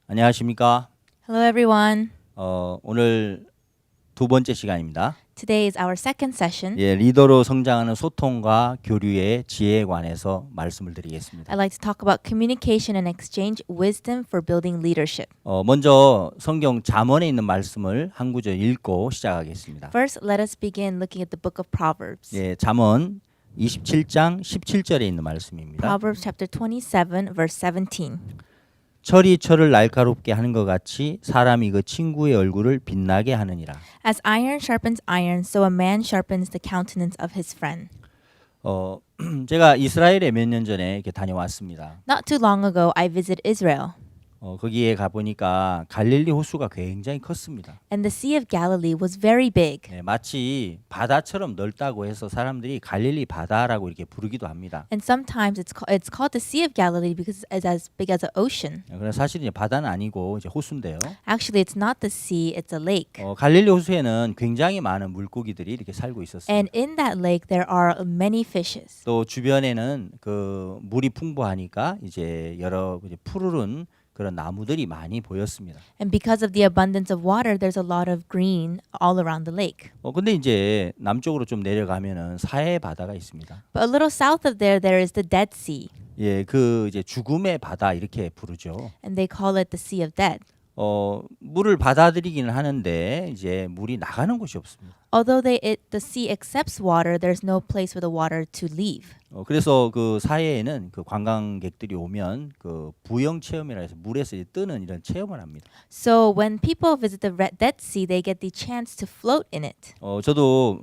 안녕하십니까? Hello, everyone. 오늘 두 번째 시간입니다. Today is our second session. 예, 리더로 성장하는 소통과 교류의 지혜에 관해서 말씀을 드리겠습니다. I'd like to talk about communication and exchange wisdom for building leadership. 먼저 성경 잠언에 있는 말씀을 한 구절 읽고 시작하겠습니다. First, let us begin looking at the book of Proverbs. 예, 잠언 27장 17절에 있는 말씀입니다. Proverbs chapter 27, verse 17. 철이 철을 날카롭게 하는 것 같이 사람이 그 친구의 얼굴을 빛나게 하느니라. As iron sharpens iron, so a man sharpens the countenance of his friend. 제가 이스라엘에 몇 년 전에 이렇게 다녀왔습니다. Not too long ago, I visited Israel, 거기에 가 보니까 갈릴리 호수가 굉장히 컸습니다. and the Sea of Galilee was very big. 네, 마치 바다처럼 넓다고 해서 사람들이 갈릴리 바다라고 이렇게 부르기도 합니다. And sometimes it's called the Sea of Galilee because it's as big as an ocean. 그러나 사실은 바다는 아니고 이제 호수인데요. Actually, it's not the sea, it's a lake. 갈릴리 호수에는 굉장히 많은 물고기들이 이렇게 살고 있었습니다. And in that lake, there are many fishes. 또 주변에는 그 물이 풍부하니까 이제 여러 이제 푸르른 그런 나무들이 많이 보였습니다. And because of the abundance of water, there's a lot of green all around the lake. 근데 이제 남쪽으로 좀 내려가면은 사해 바다가 있습니다. But a little south of there is the Dead Sea, 예, 그 이제 죽음의 바다 이렇게 부르죠. and they call it the Sea of Dead. 물을 받아들이기는 하는데 이제 물이 나가는 곳이 없습니다. Although the sea accepts water, there's no place for the water to leave. 그래서 그 사해에는 그 관광객들이 오면 그 부영 체험이라 해서 물에서 이제 뜨는 이런 체험을 합니다. So when people visit the Dead Sea, they get the chance to float in it. 저도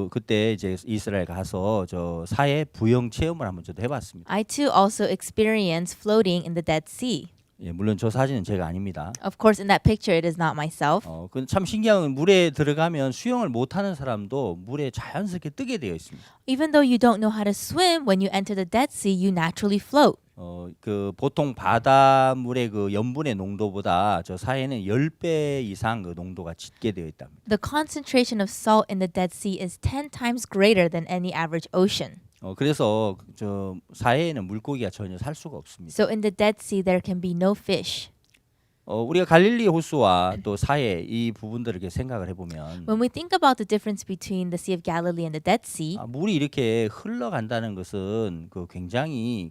그때 이제 이스라엘 가서 저 사해 부영 체험을 한번 저도 해봤습니다. I too also experienced floating in the Dead Sea. 예, 물론 저 사진은 제가 아닙니다. Of course, in that picture, it is not myself. 참 신기한 건 물에 들어가면 수영을 못하는 사람도 물에 자연스럽게 뜨게 되어 있습니다. Even though you don't know how to swim, when you enter the Dead Sea, you naturally float. 그 보통 바닷물의 그 염분의 농도보다 저 사해는 10배 이상 그 농도가 짙게 되어 있답니다. The concentration of salt in the Dead Sea is 10 times greater than any average ocean. 그래서 저 사해에는 물고기가 전혀 살 수가 없습니다. So in the Dead Sea, there can be no fish. 우리가 갈릴리 호수와 또 사해 이 부분들을 이렇게 생각을 해보면 When we think about the difference between the Sea of Galilee and the Dead Sea, 물이 이렇게 흘러간다는 것은 그 굉장히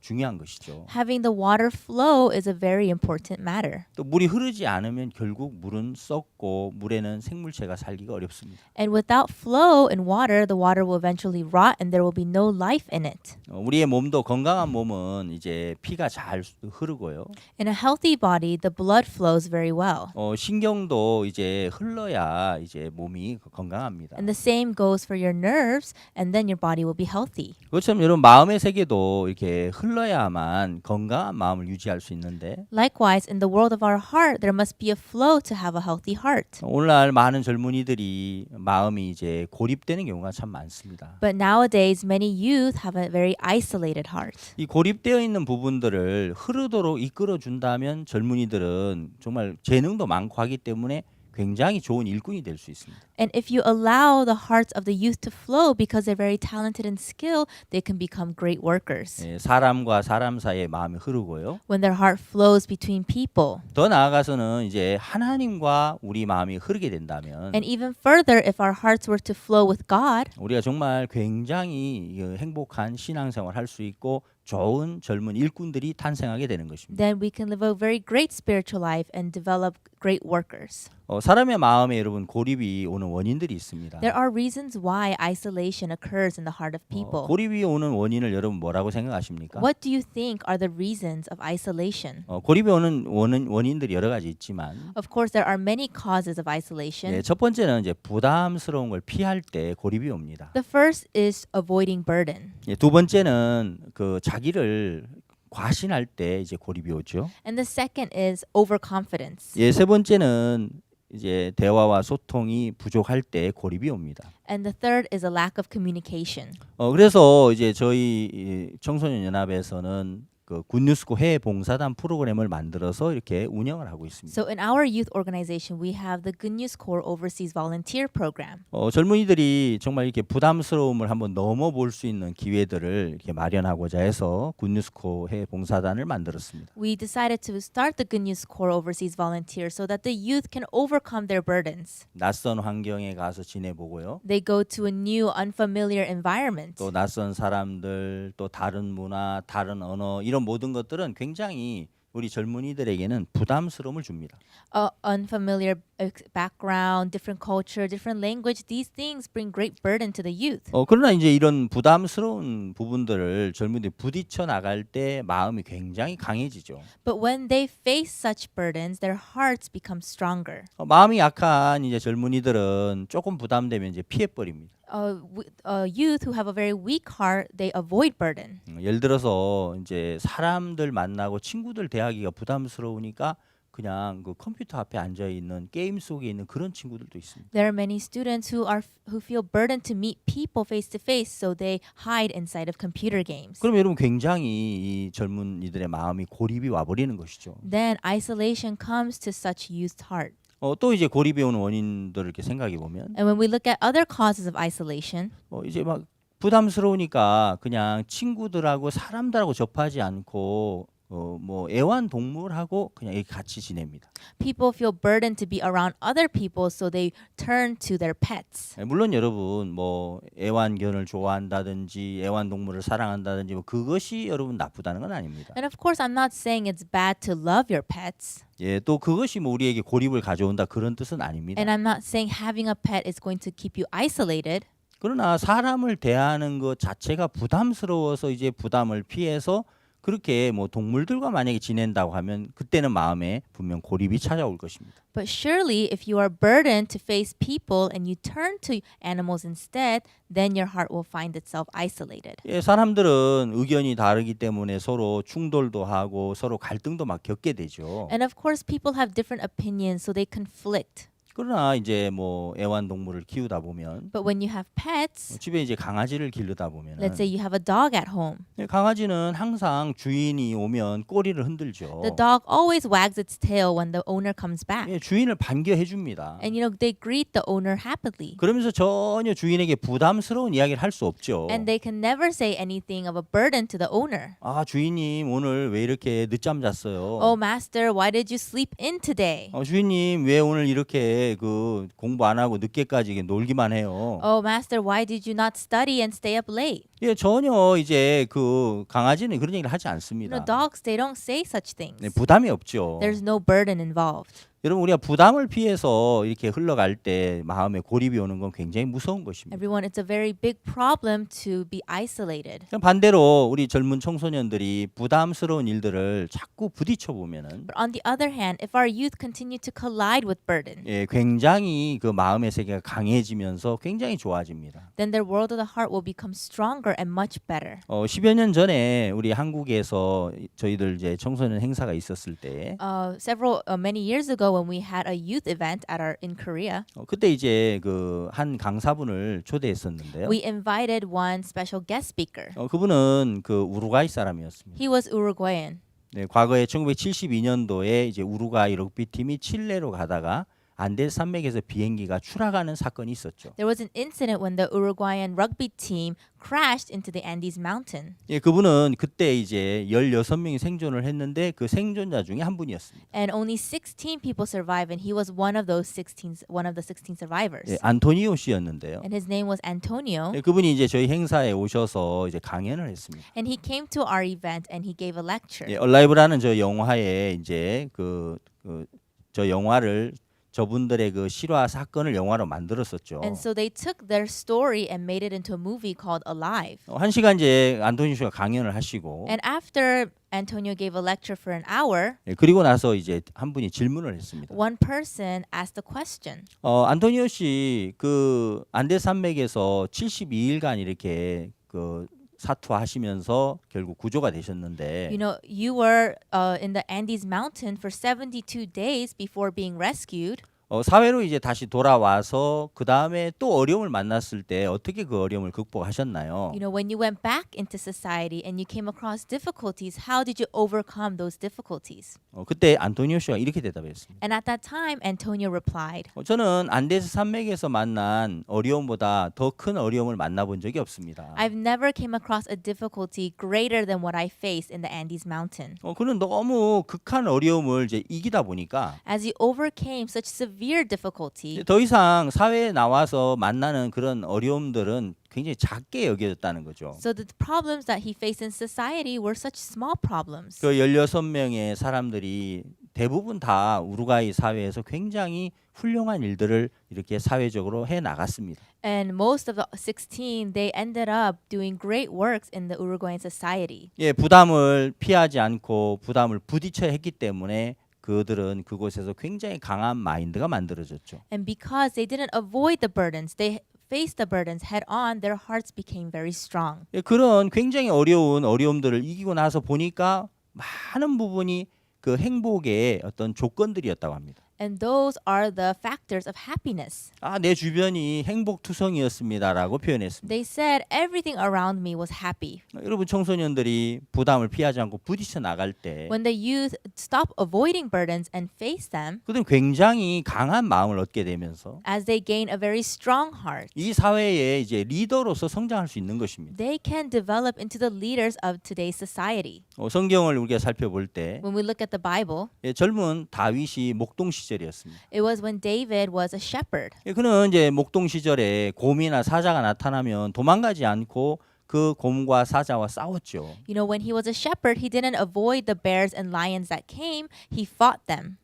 중요한 것이죠. having the water flow is a very important matter. 또 물이 흐르지 않으면 결국 물은 썩고 물에는 생물체가 살기가 어렵습니다. And without flow in water, the water will eventually rot and there will be no life in it. 우리의 몸도 건강한 몸은 이제 피가 잘 흐르고요. In a healthy body, the blood flows very well. 신경도 이제 흘러야 이제 몸이 건강합니다. And the same goes for your nerves, and then your body will be healthy. 그렇지만 여러분 마음의 세계도 이렇게 흘러야만 건강한 마음을 유지할 수 있는데 Likewise, in the world of our heart, there must be a flow to have a healthy heart. 오늘날 많은 젊은이들이 마음이 이제 고립되는 경우가 참 많습니다. But nowadays, many youth have a very isolated heart. 이 고립되어 있는 부분들을 흐르도록 이끌어 준다면 젊은이들은 정말 재능도 많고 하기 때문에 굉장히 좋은 일꾼이 될 수 있습니다. And if you allow the hearts of the youth to flow because they're very talented and skilled, they can become great workers. 예, 사람과 사람 사이에 마음이 흐르고요. When their heart flows between people. 더 나아가서는 이제 하나님과 우리 마음이 흐르게 된다면 And even further, if our hearts were to flow with God, 우리가 정말 굉장히 행복한 신앙생활을 할 수 있고 좋은 젊은 일꾼들이 탄생하게 되는 것입니다. then we can live a very great spiritual life and develop great workers. 사람의 마음에 여러분 고립이 오는 원인들이 있습니다. There are reasons why isolation occurs in the heart of people. 고립이 오는 원인을 여러분 뭐라고 생각하십니까? What do you think are the reasons of isolation? 고립이 오는 원인들이 여러 가지 있지만 Of course, there are many causes of isolation. 첫 번째는 이제 부담스러운 걸 피할 때 고립이 옵니다. The first is avoiding burden. 두 번째는 그 자기를 과신할 때 이제 고립이 오죠. And the second is overconfidence. 세 번째는 이제 대화와 소통이 부족할 때 고립이 옵니다. And the third is a lack of communication. 그래서 이제 저희 청소년 연합에서는 그 굿뉴스코 해외 봉사단 프로그램을 만들어서 이렇게 운영을 하고 있습니다. So in our youth organization, we have the Good News Corps Overseas Volunteer Program. 젊은이들이 정말 이렇게 부담스러움을 한번 넘어볼 수 있는 기회들을 이렇게 마련하고자 해서 굿뉴스코 해외 봉사단을 만들었습니다. We decided to start the Good News Corps Overseas Volunteer so that the youth can overcome their burdens. 낯선 환경에 가서 지내보고요. They go to a new, unfamiliar environment. 또 낯선 사람들, 또 다른 문화, 다른 언어 이런 모든 것들은 굉장히 우리 젊은이들에게는 부담스러움을 줍니다. Unfamiliar background, different culture, different language, these things bring great burden to the youth. 그러나 이제 이런 부담스러운 부분들을 젊은이들이 부딪혀 나갈 때 마음이 굉장히 강해지죠. But when they face such burdens, their hearts become stronger. 마음이 약한 이제 젊은이들은 조금 부담되면 이제 피해 버립니다. Youth who have a very weak heart, they avoid burden. 예를 들어서 이제 사람들 만나고 친구들 대하기가 부담스러우니까 그냥 그 컴퓨터 앞에 앉아 있는 게임 속에 있는 그런 친구들도 있습니다. There are many students who feel burdened to meet people face to face, so they hide inside of computer games. 그럼 여러분 굉장히 이 젊은이들의 마음이 고립이 와버리는 것이죠. Then isolation comes to such youth's heart. 또 이제 고립이 오는 원인들을 이렇게 생각해 보면 And when we look at other causes of isolation, 이제 막 부담스러우니까 그냥 친구들하고 사람들하고 접하지 않고 뭐 애완동물하고 그냥 이렇게 같이 지냅니다. people feel burdened to be around other people, so they turn to their pets. 물론 여러분 뭐 애완견을 좋아한다든지 애완동물을 사랑한다든지 뭐 그것이 여러분 나쁘다는 건 아닙니다. And of course, I'm not saying it's bad to love your pets. 예, 또 그것이 뭐 우리에게 고립을 가져온다 그런 뜻은 아닙니다. And I'm not saying having a pet is going to keep you isolated. 그러나 사람을 대하는 것 자체가 부담스러워서 이제 부담을 피해서 그렇게 뭐 동물들과 만약에 지낸다고 하면 그때는 마음에 분명 고립이 찾아올 것입니다. But surely, if you are burdened to face people and you turn to animals instead, then your heart will find itself isolated. 예, 사람들은 의견이 다르기 때문에 서로 충돌도 하고 서로 갈등도 막 겪게 되죠. And of course, people have different opinions, so they conflict. 그러나 이제 뭐 애완동물을 키우다 보면 But when you have pets, 집에 이제 강아지를 기르다 보면 let's say you have a dog at home, 강아지는 항상 주인이 오면 꼬리를 흔들죠. the dog always wags its tail when the owner comes back. 예, 주인을 반겨해 줍니다. And they greet the owner happily. 그러면서 전혀 주인에게 부담스러운 이야기를 할 수 없죠. And they can never say anything of a burden to the owner. 아, 주인님 오늘 왜 이렇게 늦잠 잤어요? Oh, master, why did you sleep in today? 주인님 왜 오늘 이렇게 그 공부 안 하고 늦게까지 이게 놀기만 해요? Oh, master, why did you not study and stay up late? 예, 전혀 이제 그 강아지는 그런 얘기를 하지 You 않습니다. know, dogs, they don't say such things. 네, 부담이 없죠. There's no burden involved. 여러분 우리가 부담을 피해서 이렇게 흘러갈 때 마음에 고립이 오는 건 굉장히 무서운 것입니다. Everyone, it's a very big problem to be isolated. 반대로 우리 젊은 청소년들이 부담스러운 일들을 자꾸 부딪혀 보면은 But on the other hand, if our youth continue to collide with burden, 예, 굉장히 그 마음의 세계가 강해지면서 굉장히 좋아집니다. then their world of the heart will become stronger and much better. 10여 년 전에 우리 한국에서 저희들 이제 청소년 행사가 있었을 때 Many years ago, when we had a youth event in Korea, 그때 이제 그 한 강사분을 초대했었는데요. we invited one special guest speaker. 그분은 그 우루과이 사람이었습니다. He was Uruguayan. 네, 과거에 1972년도에 이제 우루과이 럭비팀이 칠레로 가다가 안데스 산맥에서 비행기가 추락하는 사건이 있었죠. There was an incident when the Uruguayan rugby team crashed into the Andes mountain. 예, 그분은 그때 이제 16명이 생존을 했는데 그 생존자 중에 한 분이었습니다. And only 16 people survived, and he was one of the 16 survivors. 예, 안토니오 씨였는데요. And his name was Antonio. 예, 그분이 이제 저희 행사에 오셔서 이제 강연을 했습니다. And he came to our event and he gave a lecture. 예, 얼라이브라는 저 영화에 이제 저 영화를 저분들의 그 실화 사건을 영화로 만들었었죠. And so they took their story and made it into a movie called Alive. 한 시간 이제 안토니오 씨가 강연을 하시고 And after Antonio gave a lecture for an hour, 예, 그리고 나서 이제 한 분이 질문을 했습니다. one person asked a question. 안토니오 씨 그 안데 산맥에서 72일간 이렇게 그 사투하시면서 결국 구조가 되셨는데 You know, you were in the Andes mountain for 72 days before being rescued. 사회로 이제 다시 돌아와서 그 다음에 또 어려움을 만났을 때 어떻게 그 어려움을 극복하셨나요? You know, when you went back into society and you came across difficulties, how did you overcome those difficulties? 그때 안토니오 씨가 이렇게 대답했습니다. And at that time, Antonio replied, 저는 안데스 산맥에서 만난 어려움보다 더 큰 어려움을 만나본 적이 없습니다. I've never came across a difficulty greater than what I faced in the Andes Mountain. 그는 너무 극한 어려움을 이제 이기다 보니까 As he overcame such severe difficulty, 더 이상 사회에 나와서 만나는 그런 어려움들은 굉장히 작게 여겨졌다는 거죠. so the problems that he faced in society were such small problems. 그 16명의 사람들이 대부분 다 우루과이 사회에서 굉장히 훌륭한 일들을 이렇게 사회적으로 해 나갔습니다. And most of the 16, they ended up doing great works in the Uruguayan society. 예, 부담을 피하지 않고 부담을 부딪혀야 했기 때문에 그들은 그곳에서 굉장히 강한 마인드가 만들어졌죠. And because they didn't avoid the burdens, they faced the burdens head on, their hearts became very strong. 예, 그런 굉장히 어려운 어려움들을 이기고 나서 보니까 많은 부분이 그 행복의 어떤 조건들이었다고 합니다. And those are the factors of happiness. 내 주변이 행복투성이었습니다라고 표현했습니다. They said everything around me was happy. 여러분 청소년들이 부담을 피하지 않고 부딪혀 나갈 때 When the youth stop avoiding burdens and face them, 그들은 굉장히 강한 마음을 얻게 되면서 as they gain a very strong heart, 이 사회의 이제 리더로서 성장할 수 있는 것입니다. they can develop into the leaders of today's society. 성경을 우리가 살펴볼 때 When we look at the Bible, 젊은 다윗이 목동 시절이었습니다. it was when David was a shepherd. 그는 이제 목동 시절에 곰이나 사자가 나타나면 도망가지 않고 그 곰과 사자와 싸웠죠. You know, when he was a shepherd, he didn't avoid the bears and lions that came, he fought them.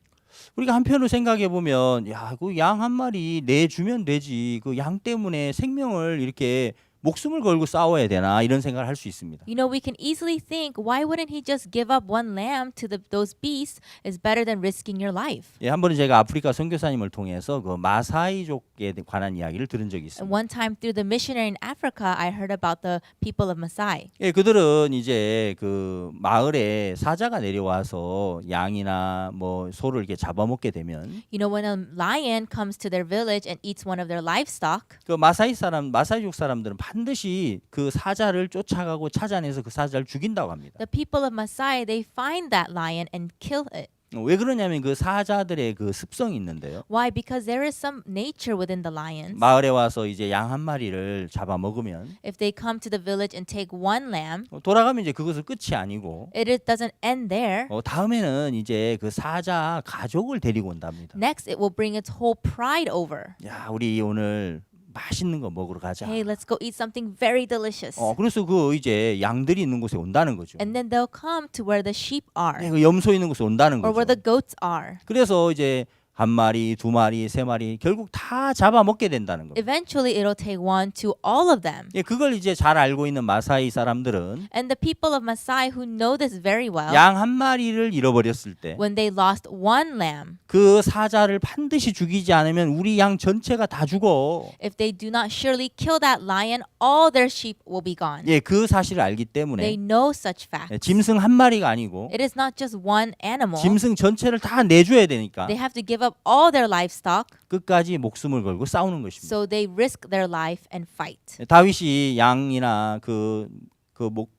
우리가 한편으로 생각해 보면 그 양 한 마리 내주면 되지. 그 양 때문에 생명을 이렇게 목숨을 걸고 싸워야 되나 이런 생각을 할 수 있습니다. You know, we can easily think, why wouldn't he just give up one lamb to those beasts? Is better than risking your life. 한 번은 제가 아프리카 선교사님을 통해서 그 마사이족에 관한 이야기를 들은 적이 And 있습니다. one time through the missionary in Africa, I heard about the people of Maasai. 그들은 이제 그 마을에 사자가 내려와서 양이나 뭐 소를 이렇게 잡아먹게 되면 You know, when a lion comes to their village and eats one of their livestock, 그 마사이족 사람들은 반드시 그 사자를 쫓아가고 찾아내서 그 사자를 죽인다고 합니다. the people of Maasai, they find that lion and kill it. 왜 그러냐면 그 사자들의 그 습성이 있는데요. Why? Because there is some nature within the lions. 마을에 와서 이제 양 한 마리를 잡아먹으면 If they come to the village and take one lamb, 돌아가면 이제 그것은 끝이 아니고 it doesn't end there. 다음에는 이제 그 사자 가족을 데리고 온답니다. Next, it will bring its whole pride over. 우리 오늘 맛있는 거 먹으러 가자. Hey, let's go eat something very delicious. 그래서 그 이제 양들이 있는 곳에 온다는 거죠. And then they'll come to where the sheep are 그 염소 있는 곳에 온다는 or where 거죠. the goats are. 그래서 이제 한 마리, 두 마리, 세 마리 결국 다 잡아먹게 된다는 겁니다. Eventually, it'll take one to all of them. 그걸 이제 잘 알고 있는 마사이 사람들은 And the people of Maasai who know this very well, 양 한 마리를 잃어버렸을 때 when they lost one lamb, 그 사자를 반드시 죽이지 않으면 우리 양 전체가 다 죽어. if they do not surely kill that lion, all their sheep will be gone. 그 사실을 알기 They 때문에 know such facts. 짐승 한 마리가 아니고 It is not just one animal. 짐승 전체를 다 내줘야 되니까 They have to give up all their livestock, 끝까지 목숨을 걸고 싸우는 것입니다. so they risk their life and fight. 다윗이 양이나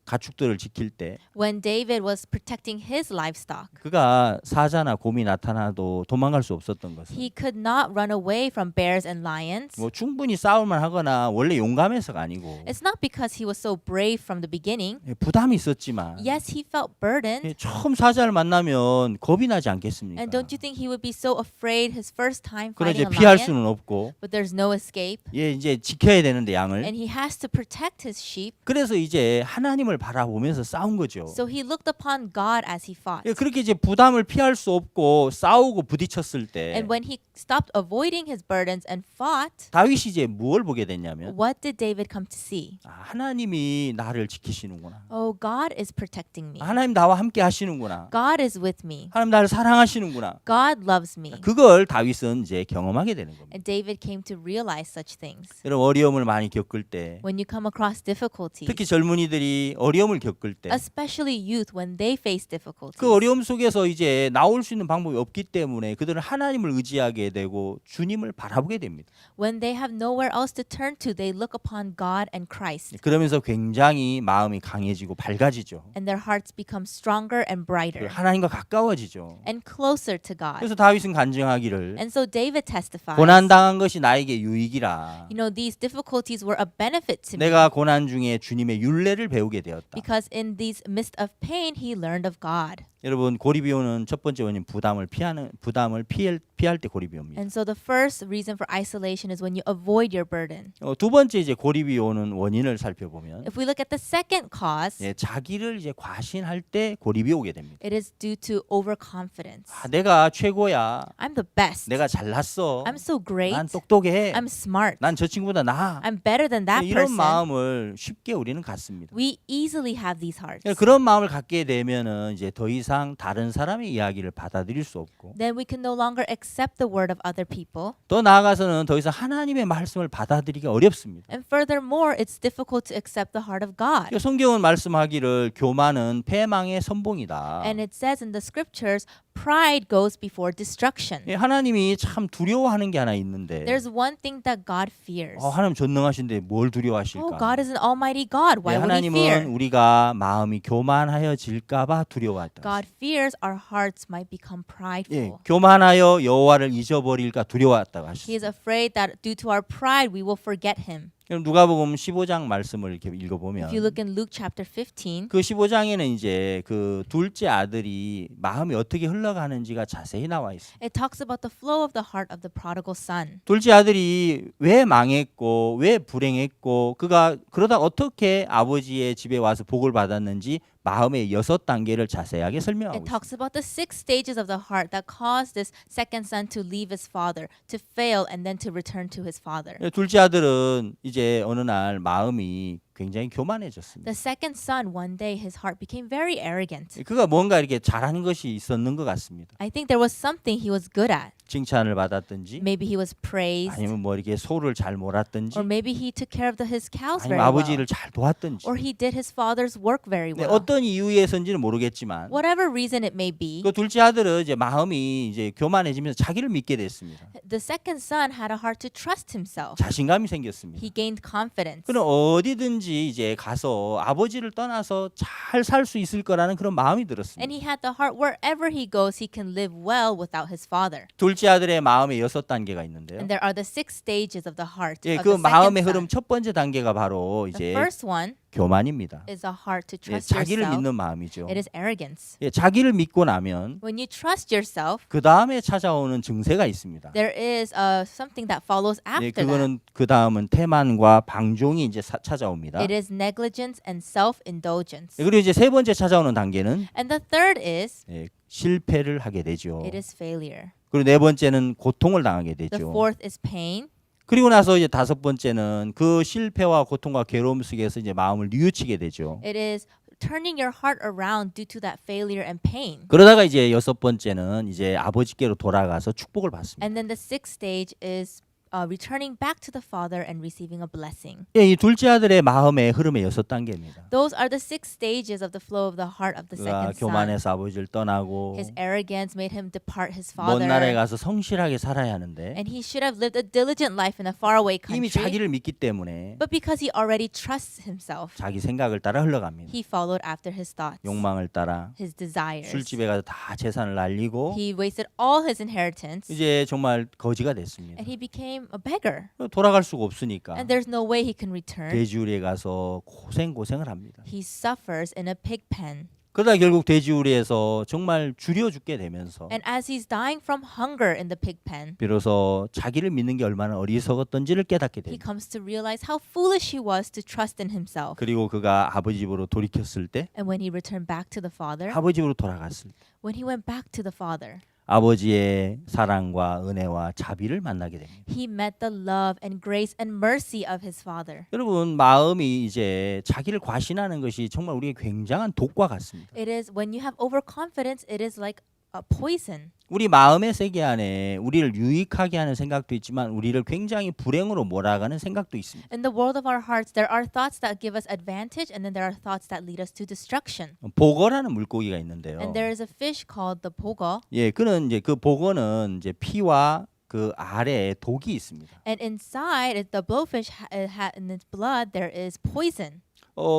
가축들을 지킬 때 When David was protecting his livestock, 그가 사자나 곰이 나타나도 도망갈 수 없었던 것은 he could not run away from bears and lions. 충분히 싸울만 하거나 원래 용감해서가 아니고 It's not because he was so brave from the beginning. 부담이 있었지만 Yes, he felt burdened. 처음 사자를 만나면 겁이 나지 않겠습니까? And don't you think he would be so afraid his first time 그래 이제 fighting a 피할 lion? 수는 없고 But there's no escape. 이제 지켜야 되는데 양을 And he has to protect his sheep. 그래서 이제 하나님을 바라보면서 싸운 거죠. So he looked upon God as he fought. 그렇게 이제 부담을 피할 수 없고 싸우고 부딪혔을 때 And when he stopped avoiding his burdens and fought, 다윗이 이제 무엇을 보게 됐냐면 what did David come to see? 하나님이 나를 지키시는구나. Oh, God is protecting me. 하나님 나와 함께 하시는구나. God is with me. 하나님 나를 사랑하시는구나. God loves me. 그걸 다윗은 이제 경험하게 되는 겁니다. And David came to realize such things. 여러분 어려움을 많이 겪을 때 When you come across difficulties, 특히 젊은이들이 어려움을 겪을 때 especially youth when they face difficulties. 그 어려움 속에서 이제 나올 수 있는 방법이 없기 때문에 그들은 하나님을 의지하게 되고 주님을 바라보게 됩니다. When they have nowhere else to turn to, they look upon God and Christ, 그러면서 굉장히 마음이 강해지고 밝아지죠. and their hearts become stronger and 그리고 brighter 하나님과 가까워지죠. and closer to God. 그래서 다윗은 간증하기를 And so David testifies, 고난 당한 것이 나에게 유익이라. you know, these difficulties were a benefit to me 내가 고난 중에 주님의 율례를 배우게 되었다. because in these midst of pain he learned of God. 여러분 고립이 오는 첫 번째 원인 부담을 피할 때 고립이 옵니다. And so the first reason for isolation is when you avoid your burden. 두 번째 이제 고립이 오는 원인을 살펴보면 If we look at the second cause, 자기를 이제 과신할 때 고립이 오게 됩니다. it is due to overconfidence. 내가 최고야. I'm the best. 내가 잘났어. I'm so great. 난 똑똑해. I'm smart. 난 저 친구보다 나아. I'm better than that 이런 person. 마음을 쉽게 우리는 갖습니다. We easily have these hearts. 그런 마음을 갖게 되면은 이제 더 이상 다른 사람의 이야기를 받아들일 수 없고 Then we can no longer accept the word of other people. 더 나아가서는 더 이상 하나님의 말씀을 받아들이기 어렵습니다. And furthermore, it's difficult to accept the heart of God. 성경은 말씀하기를 교만은 패망의 선봉이다. And it says in the scriptures, pride goes before destruction. 하나님이 참 두려워하는 게 하나 있는데 There's one thing that God fears. 하나님 전능하신데 뭘 두려워하실까? Oh, God is an almighty God. Why would he 하나님은 fear? 우리가 마음이 교만하여질까 봐 두려워한다. God fears our hearts might become prideful. 교만하여 여호와를 잊어버릴까 두려워했다고 He is 하셨습니다. afraid that due to our pride we will forget him. 그럼 누가복음 15장 말씀을 이렇게 읽어보면 If you look in Luke chapter 15, 그 15장에는 이제 그 둘째 아들이 마음이 어떻게 흘러가는지가 자세히 나와 있습니다. it talks about the flow of the heart of the prodigal son. 둘째 아들이 왜 망했고 왜 불행했고 그가 그러다 어떻게 아버지의 집에 와서 복을 받았는지 마음의 6단계를 자세하게 설명하고 It 있습니다. talks about the 6 stages of the heart that caused this second son to leave his father, to fail, and then to return to his father. 둘째 아들은 이제 어느 날 마음이 굉장히 교만해졌습니다. The second son, one day, his heart became very arrogant. 그가 뭔가 이렇게 잘하는 것이 있었는 것 같습니다. I think there was something he was good at. 칭찬을 받았든지 Maybe he was praised, 아니면 뭐 이렇게 소를 잘 몰았든지 or maybe he took care of his cows 아니면 very well, 아버지를 잘 도왔든지 or he did his father's work very well. 어떤 이유에서인지는 모르겠지만 Whatever reason it may be, 그 둘째 아들은 이제 마음이 이제 교만해지면서 자기를 믿게 됐습니다. the second son had a heart to trust himself. 자신감이 생겼습니다. He gained confidence. 그럼 어디든지 이제 가서 아버지를 떠나서 잘 살 수 있을 거라는 그런 마음이 들었습니다. And he had the heart wherever he goes, he can live well without his father. 둘째 아들의 마음에 6단계가 있는데요. And there are the 6 stages of the heart 예, of 그 the second 마음의 son. 흐름 첫 번째 단계가 바로 The 이제 first one 교만입니다. is a heart to 예, trust 자기를 yourself. 믿는 마음이죠. It is arrogance. 예, 자기를 믿고 나면 When you trust yourself, 그 다음에 찾아오는 증세가 있습니다. there is something that follows 예, after that. 그거는 그 다음은 태만과 방종이 이제 찾아옵니다. It is negligence and self-indulgence. 예, 그리고 이제 세 번째 찾아오는 단계는 And the third is, 실패를 하게 되죠. it is failure. 그리고 네 번째는 고통을 당하게 The 되죠. fourth is pain. 그리고 나서 이제 다섯 번째는 그 실패와 고통과 괴로움 속에서 이제 마음을 뉘우치게 되죠. It is turning your heart around due to that failure and pain. 그러다가 이제 여섯 번째는 이제 아버지께로 돌아가서 축복을 받습니다. And then the sixth stage is returning back to the Father and receiving a blessing. 예, 이 둘째 아들의 마음의 흐름의 여섯 단계입니다. Those are the 6 stages of the flow of the heart of the 그가 second son. 교만해서 아버지를 떠나고 His arrogance made him depart his 먼 나라에 father. 가서 성실하게 살아야 하는데 And he should have lived a diligent life in a faraway 이미 country. 자기를 믿기 때문에 But because he already trusts himself, 자기 생각을 따라 흘러갑니다. he followed after his thoughts, 욕망을 따라 his desires. 술집에 가서 다 재산을 날리고 He wasted all his inheritance 이제 정말 거지가 됐습니다. and he became a beggar. 돌아갈 수가 없으니까 And there's no way he can return. 돼지우리에 가서 고생을 합니다. He suffers in a pig pen. 그러다 결국 돼지우리에서 정말 줄여 죽게 되면서 And as he's dying from hunger in the pig pen, 비로소 자기를 믿는 게 얼마나 어리석었던지를 깨닫게 he 됩니다. comes to realize how foolish he was to trust in himself. 그리고 그가 아버지 집으로 돌이켰을 때 And when he returned back to the father, 아버지 집으로 돌아갔을 때 when he went back to the father, 아버지의 사랑과 은혜와 자비를 만나게 됩니다. he met the love and grace and mercy of his father. 여러분 마음이 이제 자기를 과신하는 것이 정말 우리에게 굉장한 독과 같습니다. It is when you have overconfidence, it is like poison. 우리 마음의 세계 안에 우리를 유익하게 하는 생각도 있지만 우리를 굉장히 불행으로 몰아가는 생각도 있습니다. In the world of our hearts, there are thoughts that give us advantage, and then there are thoughts that lead us to destruction. 보거라는 물고기가 있는데요. And there is a fish called the bogo, 예, 그는 이제 그 보거는 이제 피와 그 아래에 독이 있습니다. and inside the blowfish in its blood there is poison.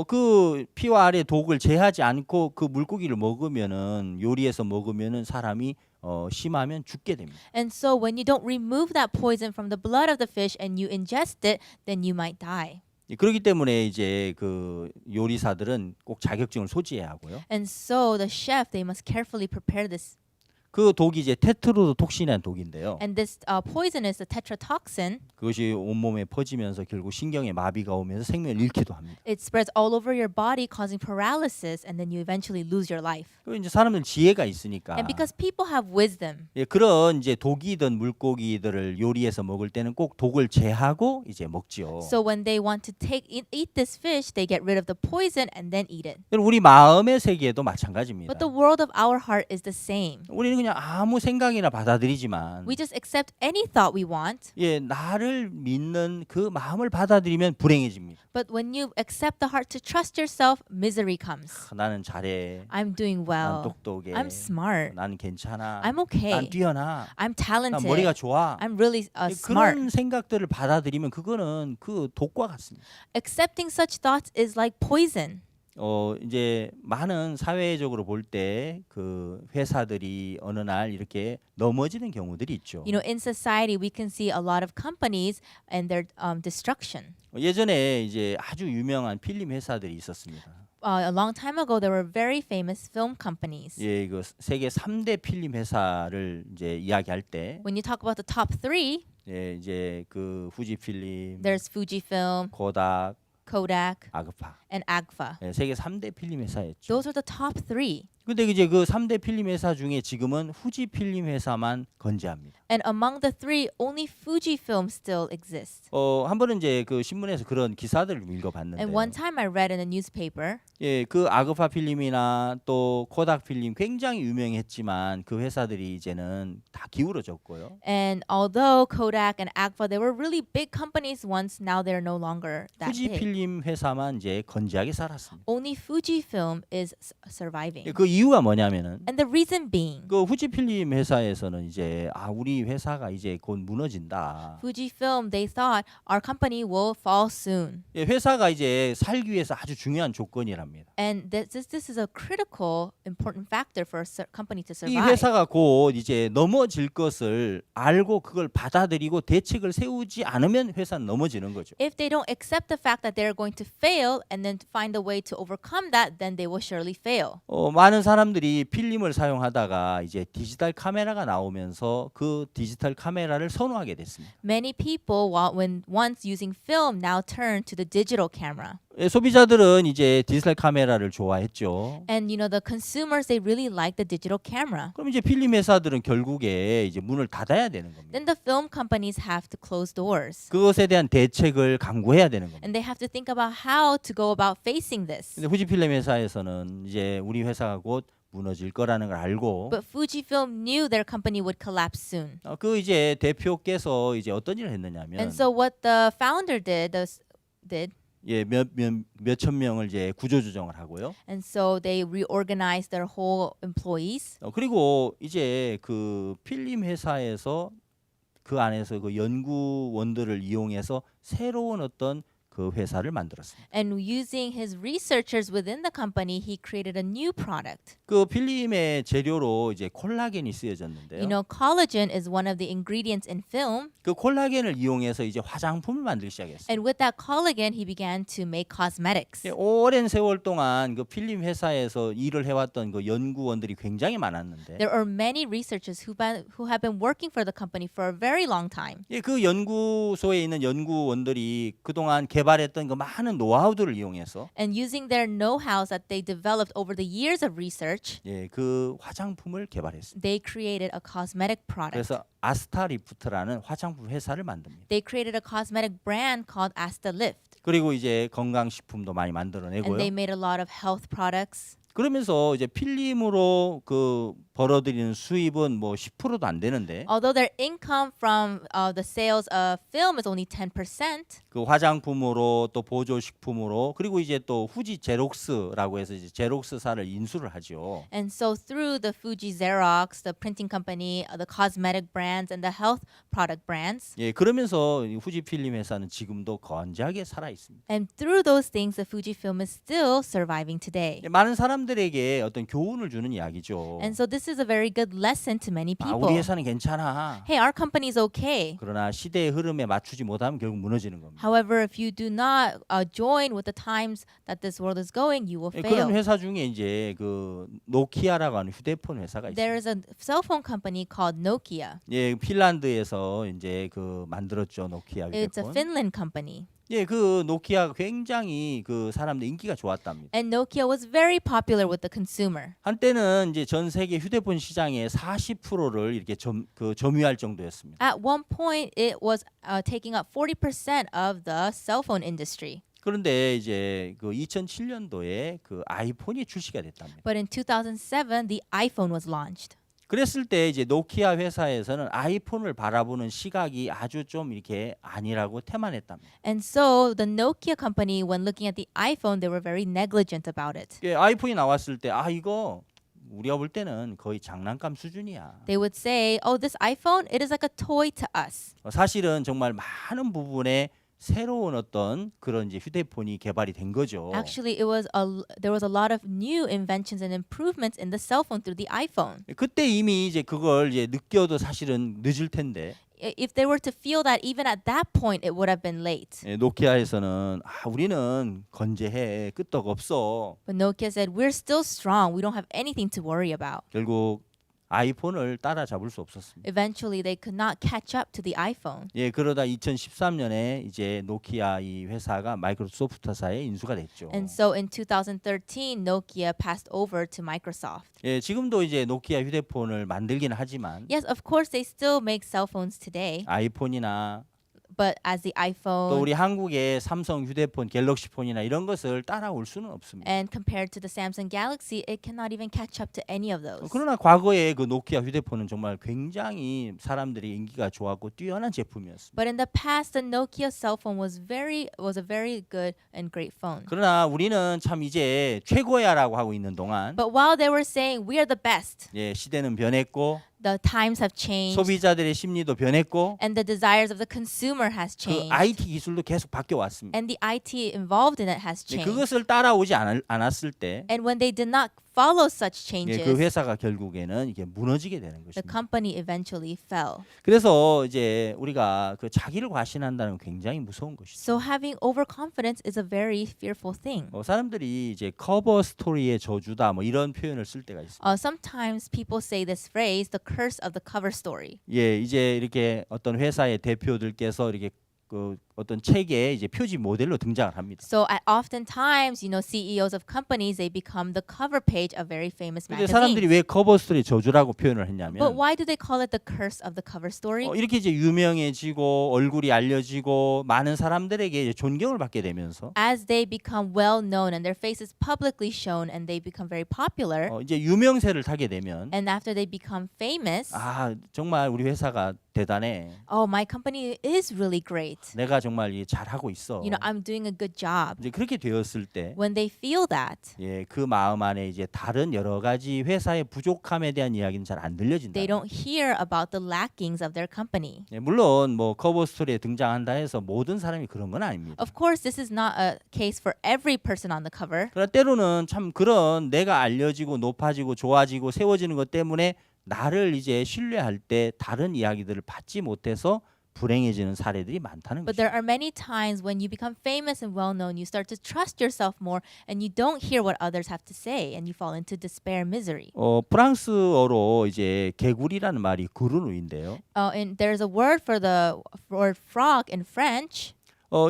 그 피와 아래 독을 제하지 않고 그 물고기를 먹으면은 요리해서 먹으면은 사람이 심하면 죽게 됩니다. And so when you don't remove that poison from the blood of the fish and you ingest it, then you might die. 예, 그렇기 때문에 이제 그 요리사들은 꼭 자격증을 소지해야 하고요. And so the chef, they must carefully prepare this. 그 독이 이제 테트로도톡신이라는 독인데요. And this poison is the tetrodotoxin. 그것이 온몸에 퍼지면서 결국 신경에 마비가 오면서 생명을 잃기도 합니다. It spreads all over your body, causing paralysis, and then you eventually lose your life. 그 이제 사람들 지혜가 있으니까 And because people have wisdom, 예, 그런 이제 독이든 물고기들을 요리해서 먹을 때는 꼭 독을 제하고 이제 먹지요. so when they want to eat this fish, they get rid of the poison and then eat it. 우리 마음의 세계도 마찬가지입니다. But the world of our heart is the same. 우리는 그냥 아무 생각이나 받아들이지만 We just accept any thought we want. 예, 나를 믿는 그 마음을 받아들이면 불행해집니다. But when you accept the heart to trust yourself, misery comes. 나는 잘해. I'm doing 난 well. 똑똑해. I'm smart. 나는 괜찮아. I'm okay. 난 뛰어나. I'm 난 머리가 talented. 좋아. I'm really 예, smart. 그런 생각들을 받아들이면 그거는 그 독과 같습니다. Accepting such thoughts is like poison. 이제 많은 사회적으로 볼 때 그 회사들이 어느 날 이렇게 넘어지는 경우들이 있죠. You know, in society, we can see a lot of companies and their destruction. 예전에 이제 아주 유명한 필름 회사들이 있었습니다. A long time ago, there were very famous film companies. 예, 그 세계 3대 필름 회사를 이제 이야기할 때 When you talk about the top three, 예, 이제 그 후지필름, there's Fujifilm, 코닥, Kodak, 아그파. and Agfa. 예, 세계 3대 필름 회사였죠. Those are the top three. 근데 이제 그 3대 필름 회사 중에 지금은 후지 필름 회사만 건재합니다. And among the three, only Fujifilm still exists. 한 번은 이제 그 신문에서 그런 기사들을 읽어봤는데, And one time I read in a newspaper, 예, 그 아그파 필름이나 또 코닥 필름 굉장히 유명했지만 그 회사들이 이제는 다 기울어졌고요. and although Kodak and Agfa, they were really big companies once, now they're no longer that 후지 big. 필름 회사만 이제 건재하게 살았습니다. Only Fujifilm is surviving. 예, 그 이유가 뭐냐면은 And the reason being, 그 후지 필름 회사에서는 이제 우리 회사가 이제 곧 무너진다. Fujifilm, they thought our company will fall soon. 예, 회사가 이제 살기 위해서 아주 중요한 조건이랍니다. And this is a critical, important factor for a company to 이 survive. 회사가 곧 이제 넘어질 것을 알고 그걸 받아들이고 대책을 세우지 않으면 회사는 넘어지는 거죠. If they don't accept the fact that they're going to fail and then find a way to overcome that, then they will surely fail. 많은 사람들이 필름을 사용하다가 이제 디지털 카메라가 나오면서 그 디지털 카메라를 선호하게 됐습니다. Many people, when once using film, now turn to the digital camera. 예, 소비자들은 이제 디지털 카메라를 좋아했죠. And you know, the consumers, they really like the digital camera. 그럼 이제 필름 회사들은 결국에 이제 문을 닫아야 되는 겁니다. Then the film companies have to close doors. 그것에 대한 대책을 강구해야 되는 겁니다. And they have to think about how to go about facing this. 근데 후지필름 회사에서는 이제 우리 회사가 곧 무너질 거라는 걸 알고 But Fujifilm knew their company would collapse soon. 그 이제 대표께서 이제 어떤 일을 했느냐면 And so what the founder did, 예, 몇천 명을 이제 구조조정을 하고요. and so they reorganized their whole employees. 그리고 이제 그 필름 회사에서 그 안에서 그 연구원들을 이용해서 새로운 어떤 그 회사를 만들었습니다. And using his researchers within the company, he created a new product. 그 필름의 재료로 이제 콜라겐이 쓰여졌는데요. You know, collagen is one of the ingredients in film. 그 콜라겐을 이용해서 이제 화장품을 만들기 시작했어요. And with that collagen, he began to make cosmetics. 예, 오랜 세월 동안 그 필름 회사에서 일을 해왔던 그 연구원들이 굉장히 많았는데, There are many researchers who have been working for the company for a very long time. 예, 그 연구소에 있는 연구원들이 그동안 개발했던 그 많은 노하우들을 이용해서 And using their know-hows that they developed over the years of research, 예, 그 화장품을 개발했습니다. they created a cosmetic product. 그래서 아스타리프트라는 화장품 회사를 만듭니다. They created a cosmetic brand called Astalift. 그리고 이제 건강식품도 많이 And 만들어내고요. they made a lot of health products. 그러면서 이제 필름으로 그 벌어들이는 수입은 뭐 10%도 안 되는데 Although their income from the sales of film is only 10%, 그 화장품으로 또 보조식품으로 그리고 이제 또 후지 제록스라고 해서 이제 제록스사를 인수를 하죠. and so through the Fuji Xerox, the printing company, the cosmetic brands, and the health product brands, 예, 그러면서 이 후지필름 회사는 지금도 건재하게 살아 있습니다. and through those things, the Fujifilm is still surviving today. 예, 많은 사람들에게 어떤 교훈을 주는 이야기죠. And so this is a very good lesson to many 아, people. 우리 회사는 괜찮아. Hey, our company is okay. 그러나 시대의 흐름에 맞추지 못하면 결국 무너지는 겁니다. However, if you do not join with the times that this world is going, you will 예, fail. 그런 회사 중에 이제 그 노키아라고 하는 휴대폰 회사가 There 있습니다. is a cell phone company called Nokia. 예, 핀란드에서 이제 그 만들었죠 노키아 It's a 휴대폰. Finland company. 예, 그 노키아가 굉장히 그 사람들 인기가 좋았답니다. And Nokia was very popular with the consumer. 한때는 이제 전 세계 휴대폰 시장의 40%를 이렇게 점유할 정도였습니다. At one point, it was taking up 40% of the cell phone industry. 그런데 이제 그 2007년도에 그 아이폰이 출시가 됐답니다. But in 2007, the iPhone was launched. 그랬을 때 이제 노키아 회사에서는 아이폰을 바라보는 시각이 아주 좀 이렇게 아니라고 태만했답니다. And so the Nokia company, when looking at the iPhone, they were very negligent about it. 예, 아이폰이 나왔을 때 아 이거 우리가 볼 때는 거의 장난감 수준이야. They would say, "Oh, this iPhone, it is like a toy to us." 사실은 정말 많은 부분에 새로운 어떤 그런 이제 휴대폰이 개발이 된 거죠. Actually, there was a lot of new inventions and improvements in the cell phone through the iPhone. 그때 이미 이제 그걸 이제 느껴도 사실은 늦을 텐데 If they were to feel that even at that point, it would have been late. 예, 노키아에서는 아 우리는 건재해 끄떡 없어. But Nokia said, "We're still strong. We don't have anything to worry about." 결국 아이폰을 따라잡을 수 없었습니다. Eventually, they could not catch up to the iPhone. 예, 그러다 2013년에 이제 노키아 이 회사가 마이크로소프트사에 인수가 됐죠. And so in 2013, Nokia passed over to Microsoft. 예, 지금도 이제 노키아 휴대폰을 만들기는 하지만 Yes, of course, they still make cell phones today, 아이폰이나 but as the 또 iPhone 우리 한국의 삼성 휴대폰, 갤럭시폰이나 이런 것을 따라올 수는 없습니다. and compared to the Samsung Galaxy, it cannot even catch up to any of those. 그러나 과거에 그 노키아 휴대폰은 정말 굉장히 사람들이 인기가 좋았고 뛰어난 제품이었습니다. But in the past, the Nokia cell phone was a very good and great phone. 그러나 우리는 참 이제 최고야라고 하고 있는 동안 But while they were saying we are the best, 예, 시대는 변했고 the times have changed 소비자들의 심리도 변했고 and the desires of the consumer has 그 changed. IT 기술도 계속 바뀌어 왔습니다. And the IT involved in it has 예, changed. 그것을 따라오지 않았을 때 And when they did not follow such 예, changes, 그 회사가 결국에는 이게 무너지게 되는 the 것입니다. company eventually fell. 그래서 이제 우리가 그 자기를 과신한다는 건 굉장히 무서운 것이죠. So having overconfidence is a very fearful thing. 사람들이 이제 커버 스토리의 저주다 뭐 이런 표현을 쓸 때가 있습니다. Sometimes people say this phrase, the curse of the cover story. 예, 이제 이렇게 어떤 회사의 대표들께서 이렇게 그 어떤 책에 이제 표지 모델로 등장을 합니다. So oftentimes, CEOs of companies, they become the cover page of very famous 근데 사람들이 magazines. 왜 커버 스토리 저주라고 표현을 But 했냐면 why do they call it the curse of the cover story? 이렇게 이제 유명해지고 얼굴이 알려지고 많은 사람들에게 이제 존경을 받게 되면서 As they become well known and their faces publicly shown and they become very popular, 이제 유명세를 타게 되면 and after they become famous, 아 정말 우리 회사가 대단해. oh, my company is really great. 내가 정말 잘하고 있어. I'm doing a good job. 이제 그렇게 되었을 때 When they feel that, 예, 그 마음 안에 이제 다른 여러 가지 회사의 부족함에 대한 이야기는 잘 안 들려진다. they don't hear about the lackings of their company. 예, 물론 뭐 커버 스토리에 등장한다 해서 모든 사람이 그런 건 아닙니다. Of course, this is not a case for every person on the cover. 그러나 때로는 참 그런 내가 알려지고 높아지고 좋아지고 세워지는 것 때문에 나를 이제 신뢰할 때 다른 이야기들을 받지 못해서 불행해지는 사례들이 많다는 But 거죠. there are many times when you become famous and well known, you start to trust yourself more and you don't hear what others have to say and you fall into despair, misery. 프랑스어로 이제 개구리라는 말이 그루누인데요. And there's a word for the word frog in French.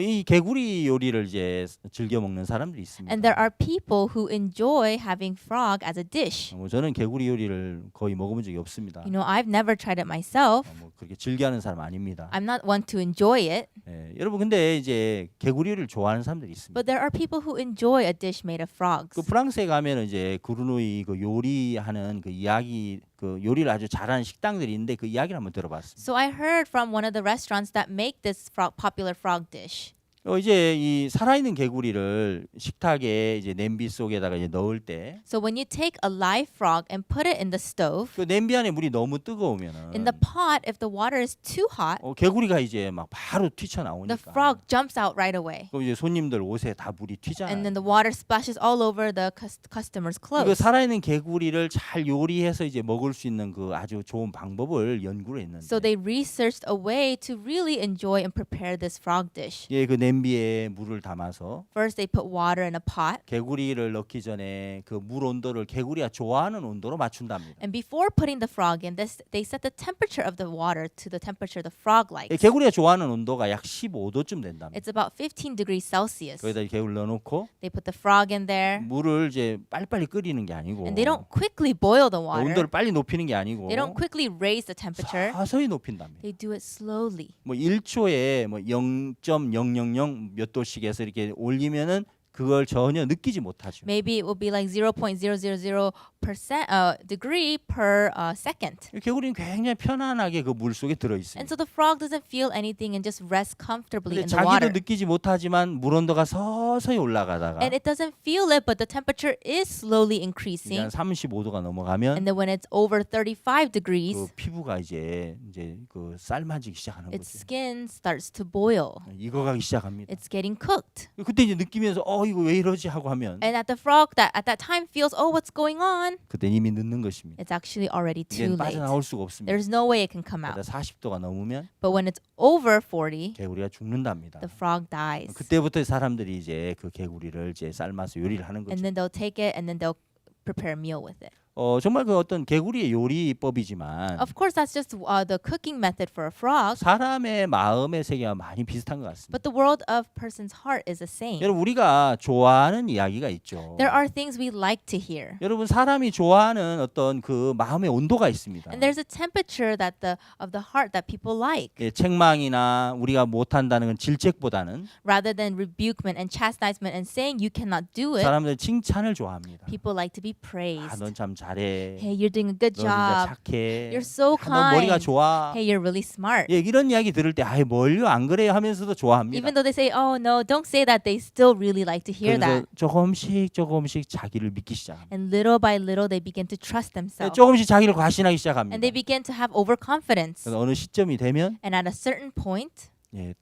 이 개구리 요리를 이제 즐겨 먹는 사람들이 있습니다. And there are people who enjoy having frog as a dish. 저는 개구리 요리를 거의 먹어본 적이 없습니다. I've never tried it myself. 뭐 그렇게 즐겨하는 사람 아닙니다. I'm not one to enjoy it. 예, 여러분 근데 이제 개구리 요리를 좋아하는 사람들이 있습니다. But there are people who enjoy a dish made of frogs. 그 프랑스에 가면은 이제 그루누이 그 요리하는 그 이야기 그 그 요리를 아주 잘하는 식당들이 있는데 그 이야기를 한번 들어봤습니다. So I heard from one of the restaurants that make this popular frog dish. 이제 이 살아있는 개구리를 식탁에 이제 냄비 속에다가 이제 넣을 때 So when you take a live frog and put it in the stove, 그 냄비 안에 물이 너무 뜨거우면은 in the pot, if the water is too hot, 개구리가 이제 막 바로 the 튀쳐나오니까 frog jumps out right away. 그럼 이제 손님들 옷에 다 물이 튀잖아요. And then the water splashes all over the customer's 그 clothes. 살아있는 개구리를 잘 요리해서 이제 먹을 수 있는 그 아주 좋은 방법을 연구를 했는데 So they researched a way to really enjoy and prepare this frog dish. 예, 그 냄비에 물을 담아서 First, they put water in a pot. 개구리를 넣기 전에 그 물 온도를 개구리가 좋아하는 온도로 맞춘답니다. And before putting the frog in, they set the temperature of the water to the temperature the frog likes. 개구리가 좋아하는 온도가 약 15도쯤 된답니다. It's about 15 degrees Celsius. 거기다 개구리 넣어놓고 They put the frog in there. 물을 이제 빨리빨리 끓이는 게 아니고 And they don't quickly boil the water. 온도를 빨리 높이는 게 아니고 They don't quickly raise the temperature. 서서히 높인답니다. They do it slowly. 뭐 1초에 뭐 0.000 몇 도씩해서 이렇게 올리면은 그걸 전혀 느끼지 못하죠. Maybe it will be like 0.000% degree per second. 개구리는 굉장히 편안하게 그 물 속에 들어 And 있습니다. so the frog doesn't feel anything and just rests comfortably 근데 in the water. 자기도 느끼지 못하지만 물 온도가 서서히 올라가다가 And it doesn't feel it, but the temperature is slowly 이제 increasing. 한 35도가 넘어가면 And then when it's over 35 그 degrees, 피부가 이제 그 삶아지기 시작하는 its 거죠. skin starts to boil. 익어가기 시작합니다. It's getting cooked. 그때 이제 느끼면서 이거 왜 이러지 하고 하면 And at the frog that at that time feels, oh, what's going on? 그때 이미 늦는 것입니다. It's actually already too 이제는 late. 빠져나올 수가 없습니다. There's no way it can come out. 40도가 넘으면 But when it's over 40, 개구리가 죽는답니다. the frog dies. 그때부터 사람들이 이제 그 개구리를 이제 삶아서 요리를 하는 거죠. And then they'll take it and then they'll prepare a meal with it. 정말 그 어떤 개구리의 요리법이지만 Of course, that's just the cooking method for a frog. 사람의 마음의 세계와 많이 비슷한 것 같습니다. But the world of person's heart is the same. 여러분 우리가 좋아하는 이야기가 있죠. There are things we like to hear. 여러분 사람이 좋아하는 어떤 그 마음의 온도가 있습니다. And there's a temperature that of the heart that people like. 예, 책망이나 우리가 못한다는 건 질책보다는 Rather than rebukement and chastisement and saying you cannot do it, 사람들은 칭찬을 좋아합니다. people like to be praised. 넌 참 잘해. Hey, you're doing a good 너 진짜 job. 착해. You're so 넌 머리가 kind. 좋아. Hey, you're really smart. 예, 이런 이야기 들을 때 뭘요 안 그래요 하면서도 좋아합니다. Even though they say, oh no, don't say that, they still really like to hear 그래서 that. 조금씩 자기를 믿기 시작합니다. And little by little, they begin to trust 예, themselves. 조금씩 자기를 과신하기 시작합니다. And they begin to have overconfidence. 그래서 어느 시점이 되면 And at a certain point,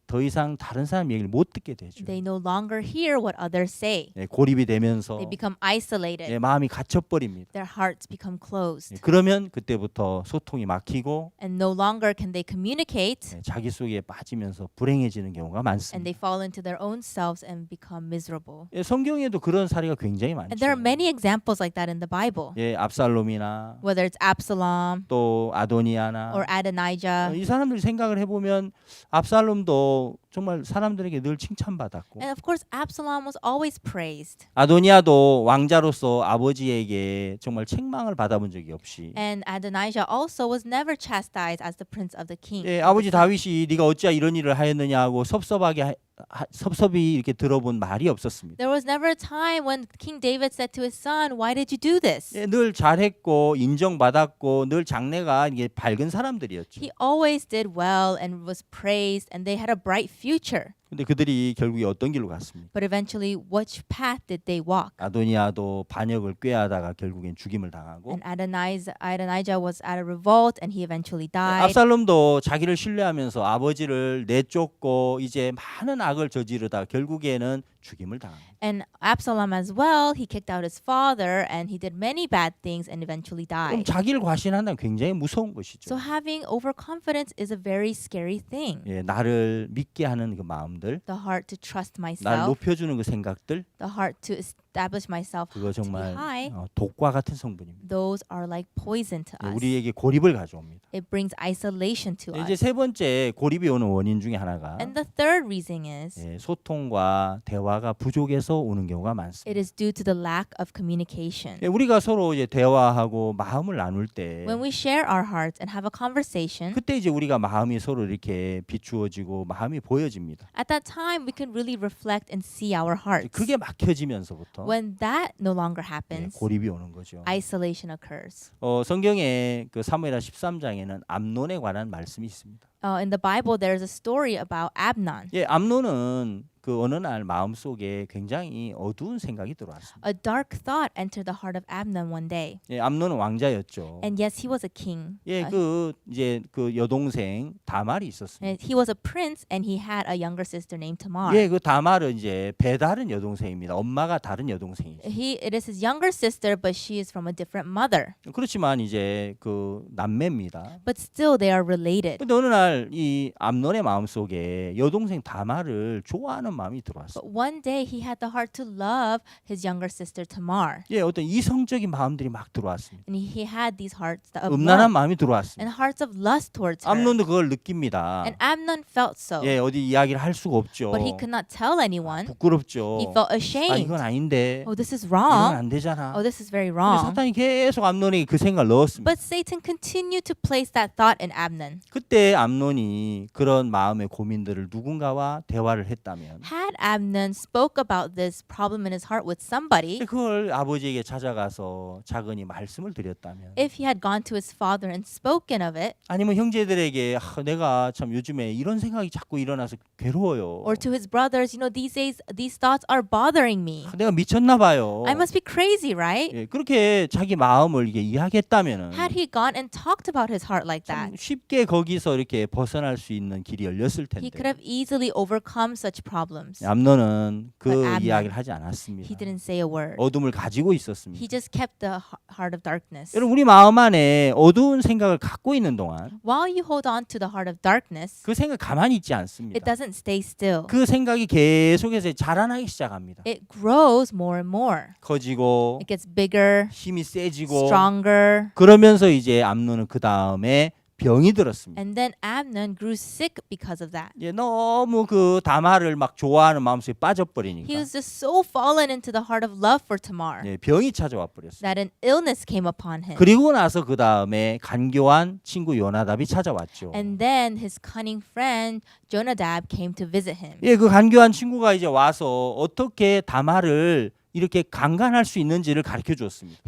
더 이상 다른 사람 얘기를 못 듣게 되죠. they no longer hear what others say. 고립이 되면서 They become isolated. 마음이 갇혀버립니다. Their hearts become closed. 그러면 그때부터 소통이 막히고 And no longer can they communicate. 자기 속에 빠지면서 불행해지는 경우가 And 많습니다. they fall into their own selves and become miserable. 성경에도 그런 사례가 굉장히 많죠. And there are many examples like that in the Bible. 압살롬이나 Whether it's Absalom 또 아도니아나 or Adonijah. 이 사람들 생각을 해보면 압살롬도 정말 사람들에게 늘 칭찬받았고 And of course, Absalom was always praised. 아도니아도 왕자로서 아버지에게 정말 책망을 받아본 적이 없이 And Adonijah also was never chastised as the prince of the king. 아버지 다윗이 네가 어찌 이런 일을 하였느냐 하고 섭섭이 이렇게 들어본 말이 없었습니다. There was never a time when King David said to his son, "Why did you do this?" 늘 잘했고 인정받았고 늘 장래가 이게 밝은 사람들이었죠. He always did well and was praised, and they had a bright future. 근데 그들이 결국에 어떤 길로 갔습니까? But eventually, which path did they walk? 아도니아도 반역을 꾀하다가 결국엔 죽임을 당하고 And Adonijah was at a revolt, and he eventually died. 압살롬도 자기를 신뢰하면서 아버지를 내쫓고 이제 많은 악을 저지르다 결국에는 죽임을 당합니다. And Absalom as well, he kicked out his father, and he did many bad things, and eventually 그럼 died. 자기를 과신한다는 굉장히 무서운 것이죠. So having overconfidence is a very scary thing. 나를 믿게 하는 그 마음들, The heart to trust 나를 myself, 높여주는 그 생각들, the heart to establish myself 그거 to be 정말 high. 독과 같은 성분입니다. Those are like poison to us. 우리에게 고립을 가져옵니다. It brings isolation to 이제 us. 세 번째 고립이 오는 원인 중에 하나가 And the third reason is 소통과 대화가 부족해서 오는 경우가 많습니다. it is due to the lack of communication. 우리가 서로 이제 대화하고 마음을 나눌 때 When we share our hearts and have a conversation, 그때 이제 우리가 마음이 서로 이렇게 비추어지고 마음이 보여집니다. at that time we can really reflect and see our hearts. 그게 막혀지면서부터 오면서 When that no longer 예, happens, 고립이 오는 거죠. isolation occurs. 성경에 그 사무엘하 13장에는 암논에 관한 말씀이 있습니다. In the Bible, there's a story about Amnon. 예, 암논은 그 어느 날 마음속에 굉장히 어두운 생각이 들어왔습니다. A dark thought entered the heart of Amnon one day. 예, 암논은 왕자였죠. And yes, he was a king. 예, 그 여동생 다말이 있었습니다. And he was a prince, and he had a younger sister named Tamar. 예, 그 다말은 이제 배다른 여동생입니다. 엄마가 다른 여동생이죠. It is his younger sister, but she is from a different mother. 그렇지만 이제 그 남매입니다. But still, they are related. 근데 어느 날 이 암논의 마음속에 여동생 다말을 좋아하는 마음이 들어왔어요. But one day, he had the heart to love his younger sister Tamar. 예, 어떤 이성적인 마음들이 막 들어왔습니다. And he had these hearts of 음란한 love 마음이 들어왔습니다. and hearts of lust towards her. 암논도 그걸 느낍니다. And Amnon felt so. 예, 어디 이야기를 할 수가 없죠. But he could not tell anyone. 부끄럽죠. He felt 아, ashamed. 이건 아닌데. Oh, this is 이건 wrong. 안 되잖아. Oh, this is very 근데 wrong. 사탄이 계속 암논에게 그 생각을 넣었습니다. But Satan continued to place that thought in Amnon. 그때 암논이 그런 마음의 고민들을 누군가와 대화를 했다면 Had Amnon spoke about this problem in his heart with somebody, 그걸 아버지에게 찾아가서 작은이 말씀을 드렸다면 if he had gone to his father and spoken of it, 아니면 형제들에게 내가 참 요즘에 이런 생각이 자꾸 일어나서 괴로워요. or to his brothers, these days these thoughts are bothering me. 내가 미쳤나 봐요. I must be crazy, right? 예, 그렇게 자기 마음을 이게 이야기했다면은 Had he gone and talked about his heart like that, 참 쉽게 거기서 이렇게 벗어날 수 있는 길이 열렸을 he could 텐데. have easily overcome such problems. 암논은 그 But Amnon, 이야기를 하지 않았습니다. He didn't say a word. 어둠을 가지고 있었습니다. He just kept the heart of darkness. 여러분 우리 마음 안에 어두운 생각을 갖고 있는 동안 While you hold on to the heart of darkness, 그 생각 가만히 있지 it 않습니다. doesn't stay still. 그 생각이 계속해서 자라나기 시작합니다. It grows more and more. 커지고 It gets bigger, 힘이 세지고 stronger. 그러면서 이제 암논은 그 다음에 병이 들었습니다. And then Amnon grew sick because of that. 예, 너무 그 다말을 막 좋아하는 마음속에 He 빠져버리니까 was just so fallen into the heart of love for Tamar 예, 병이 찾아와 버렸어요. that an illness came upon him. 그리고 나서 그 다음에 간교한 친구 요나답이 찾아왔죠. And then his cunning friend Jonadab came to visit him. 예, 그 간교한 친구가 이제 와서 어떻게 다말을 이렇게 강간할 수 있는지를 가르쳐 줬습니다.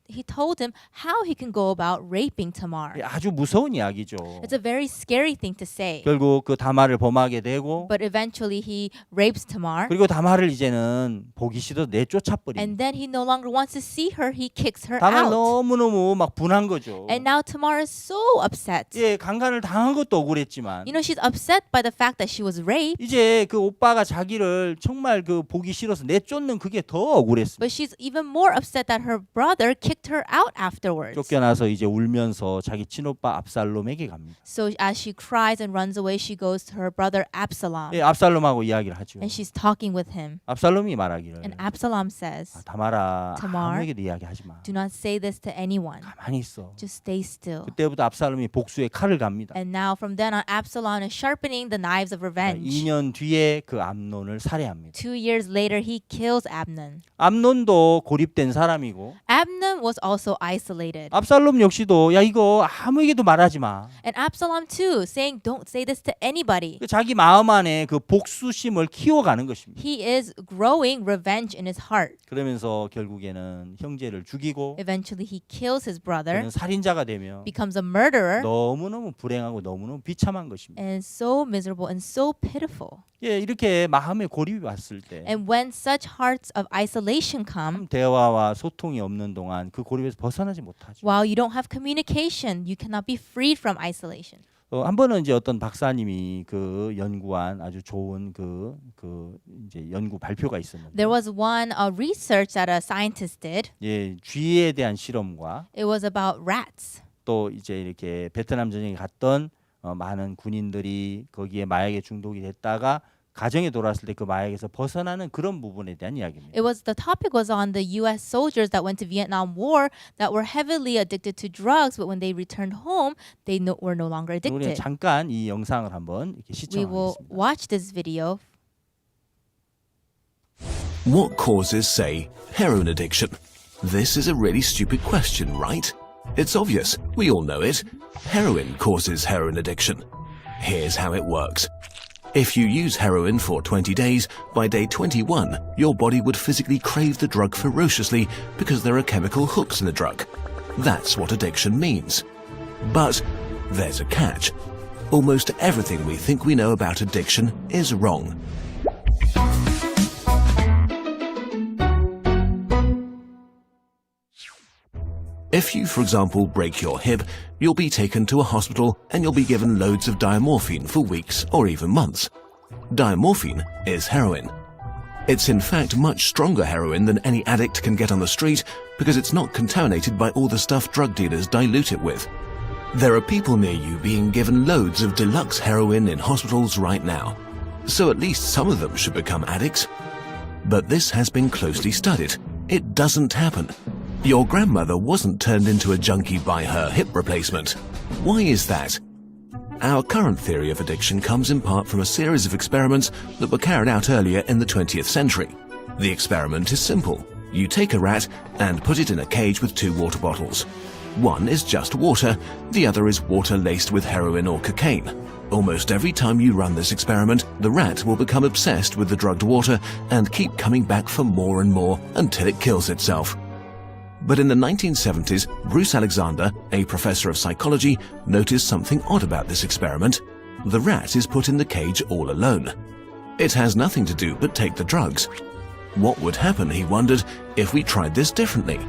He told him how he can go about raping Tamar. 예, 아주 무서운 이야기죠. It's a very scary thing to say. 결국 그 다말을 범하게 되고 But eventually he rapes Tamar. 그리고 다말을 이제는 보기 싫어 내쫓아 버립니다. And then he no longer wants to see her. He kicks her 다말 out. 너무너무 막 분한 거죠. And now Tamar is so upset. 예, 강간을 당한 것도 억울했지만 She's upset by the fact that she was raped. 이제 그 오빠가 자기를 정말 그 보기 싫어서 내쫓는 그게 더 억울했습니다. But she's even more upset that her brother kicked her out afterwards. 쫓겨나서 이제 울면서 자기 친오빠 압살롬에게 갑니다. So as she cries and runs away, she goes to her brother Absalom. 예, 압살롬하고 이야기를 하죠. And she's talking with him. 압살롬이 말하기를 And Absalom says, 다말아 Tamar, 아무에게도 이야기하지 마. do not say this to anyone. 가만히 있어. Just stay still. 그때부터 압살롬이 복수의 칼을 갑니다. And now from then on, Absalom is sharpening the knives of revenge. 2년 뒤에 그 암논을 살해합니다. 2 years later, he kills Amnon. 암논도 고립된 사람이고 Amnon was also isolated. 압살롬 역시도 야 이거 아무에게도 말하지 마. And Absalom too, saying, don't say this to anybody. 자기 마음 안에 그 복수심을 키워가는 것입니다. He is growing revenge in his heart. 그러면서 결국에는 형제를 죽이고 Eventually, he kills his brother, 그는 살인자가 되며 becomes a murderer, 너무너무 불행하고 너무너무 비참한 것입니다. and so miserable and so pitiful. 예, 이렇게 마음의 고립이 왔을 때 And when such hearts of isolation come, 대화와 소통이 없는 동안 그 고립에서 벗어나지 못하죠. while you don't have communication, you cannot be freed from isolation. 한 번은 이제 어떤 박사님이 그 연구한 아주 좋은 그 이제 연구 발표가 있었는데, There was one research that a scientist did. 예, 쥐에 대한 실험과 It was about rats. 또 이제 이렇게 베트남 전쟁에 갔던 많은 군인들이 거기에 마약에 중독이 됐다가 가정에 돌아왔을 때 그 마약에서 벗어나는 그런 부분에 대한 이야기입니다. The topic was on the U.S. soldiers that went to Vietnam War that were heavily addicted to drugs, but when they returned home, they were no longer 우리 addicted. 잠깐 이 영상을 한번 이렇게 We will 시청하겠습니다. watch this video. What causes, say, heroin addiction? This is a really stupid question, right? It's obvious. We all know it. Heroin causes heroin addiction. Here's how it works. If you use heroin for 20 days, by day 21, your body would physically crave the drug ferociously because there are chemical hooks in the drug. That's what addiction means. But there's a catch. Almost everything we think we know about addiction is wrong. If you, for example, break your hip, you'll be taken to a hospital and you'll be given loads of diamorphine for weeks or even months. Diamorphine is heroin. It's in fact much stronger heroin than any addict can get on the street because it's not contaminated by all the stuff drug dealers dilute it with. There are people near you being given loads of deluxe heroin in hospitals right now. So at least some of them should become addicts. But this has been closely studied. It doesn't happen. Your grandmother wasn't turned into a junkie by her hip replacement. Why is that? Our current theory of addiction comes in part from a series of experiments that were carried out earlier in the 20th century. The experiment is simple. You take a rat and put it in a cage with 2 water bottles. One is just water, the other is water laced with heroin or cocaine. Almost every time you run this experiment, the rat will become obsessed with the drugged water and keep coming back for more and more until it kills itself. But in the 1970s, Bruce Alexander, a professor of psychology, noticed something odd about this experiment. The rat is put in the cage all alone. It has nothing to do but take the drugs. What would happen, he wondered, if we tried this differently?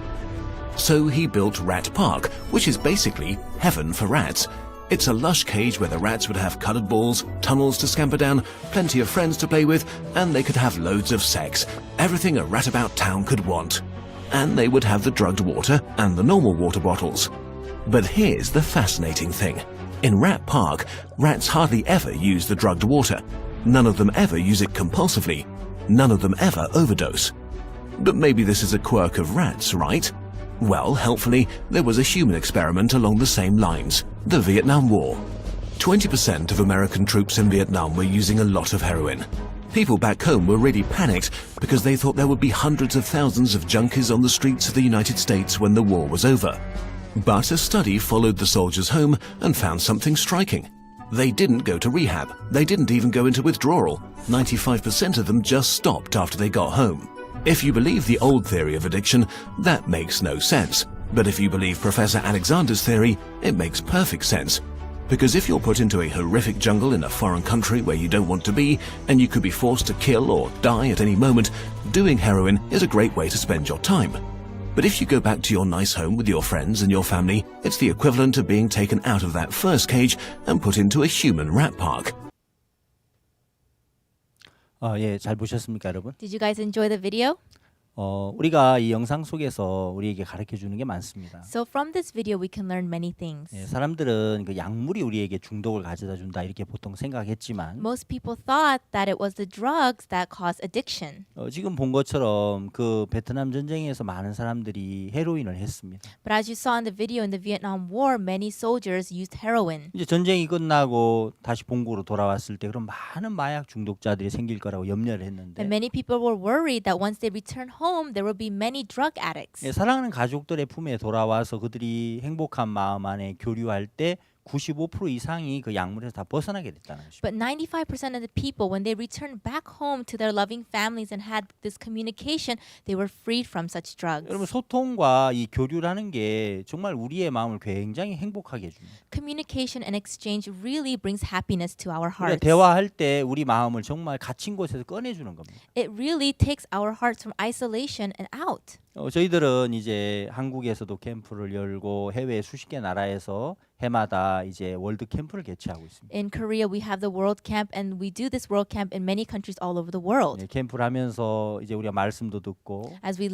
So he built Rat Park, which is basically heaven for rats. It's a lush cage where the rats would have colored balls, tunnels to scamper down, plenty of friends to play with, and they could have loads of sex. Everything a rat about town could want. And they would have the drugged water and the normal water bottles. But here's the fascinating thing. In Rat Park, rats hardly ever use the drugged water. None of them ever use it compulsively. None of them ever overdose. But maybe this is a quirk of rats, right? Well, helpfully, there was a human experiment along the same lines, the Vietnam War. 20% of American troops in Vietnam were using a lot of heroin. People back home were really panicked because they thought there would be hundreds of thousands of junkies on the streets of the United States when the war was over. But a study followed the soldiers home and found something striking. They didn't go to rehab. They didn't even go into withdrawal. 95% of them just stopped after they got home. If you believe the old theory of addiction, that makes no sense. But if you believe Professor Alexander's theory, it makes perfect sense. Because if you're put into a horrific jungle in a foreign country where you don't want to be, and you could be forced to kill or die at any moment, doing heroin is a great way to spend your time. But if you go back to your nice home with your friends and your family, it's the equivalent of being taken out of that first cage and put into a human rat park. 예, 잘 보셨습니까, 여러분? Did you guys enjoy the video? 우리가 이 영상 속에서 우리에게 가르쳐 주는 게 많습니다. So from this video we can learn many things. 예, 사람들은 그 약물이 우리에게 중독을 가져다 준다 이렇게 보통 생각했지만 Most people thought that it was the drugs that caused addiction. 지금 본 것처럼 그 베트남 전쟁에서 많은 사람들이 헤로인을 했습니다. But as you saw in the video in the Vietnam War, many soldiers used heroin. 이제 전쟁이 끝나고 다시 본국으로 돌아왔을 때 그런 많은 마약 중독자들이 생길 거라고 염려를 했는데 And many people were worried that once they returned home, there would be many drug addicts. 예, 사랑하는 가족들의 품에 돌아와서 그들이 행복한 마음 안에 교류할 때 95% 이상이 그 약물에서 다 벗어나게 됐다는 것입니다. But 95% of the people, when they returned back home to their loving families and had this communication, they were freed from such drugs. 여러분 소통과 이 교류라는 게 정말 우리의 마음을 굉장히 행복하게 해줍니다. Communication and exchange really brings happiness to our 우리가 hearts. 대화할 때 우리 마음을 정말 갇힌 곳에서 꺼내주는 겁니다. It really takes our hearts from isolation and out. 저희들은 이제 한국에서도 캠프를 열고 해외 수십 개 나라에서 해마다 이제 월드 캠프를 개최하고 있습니다. In Korea, we have the World Camp, and we do this World Camp in many countries all over the world. 네, 캠프를 하면서 이제 우리가 말씀도 듣고 As we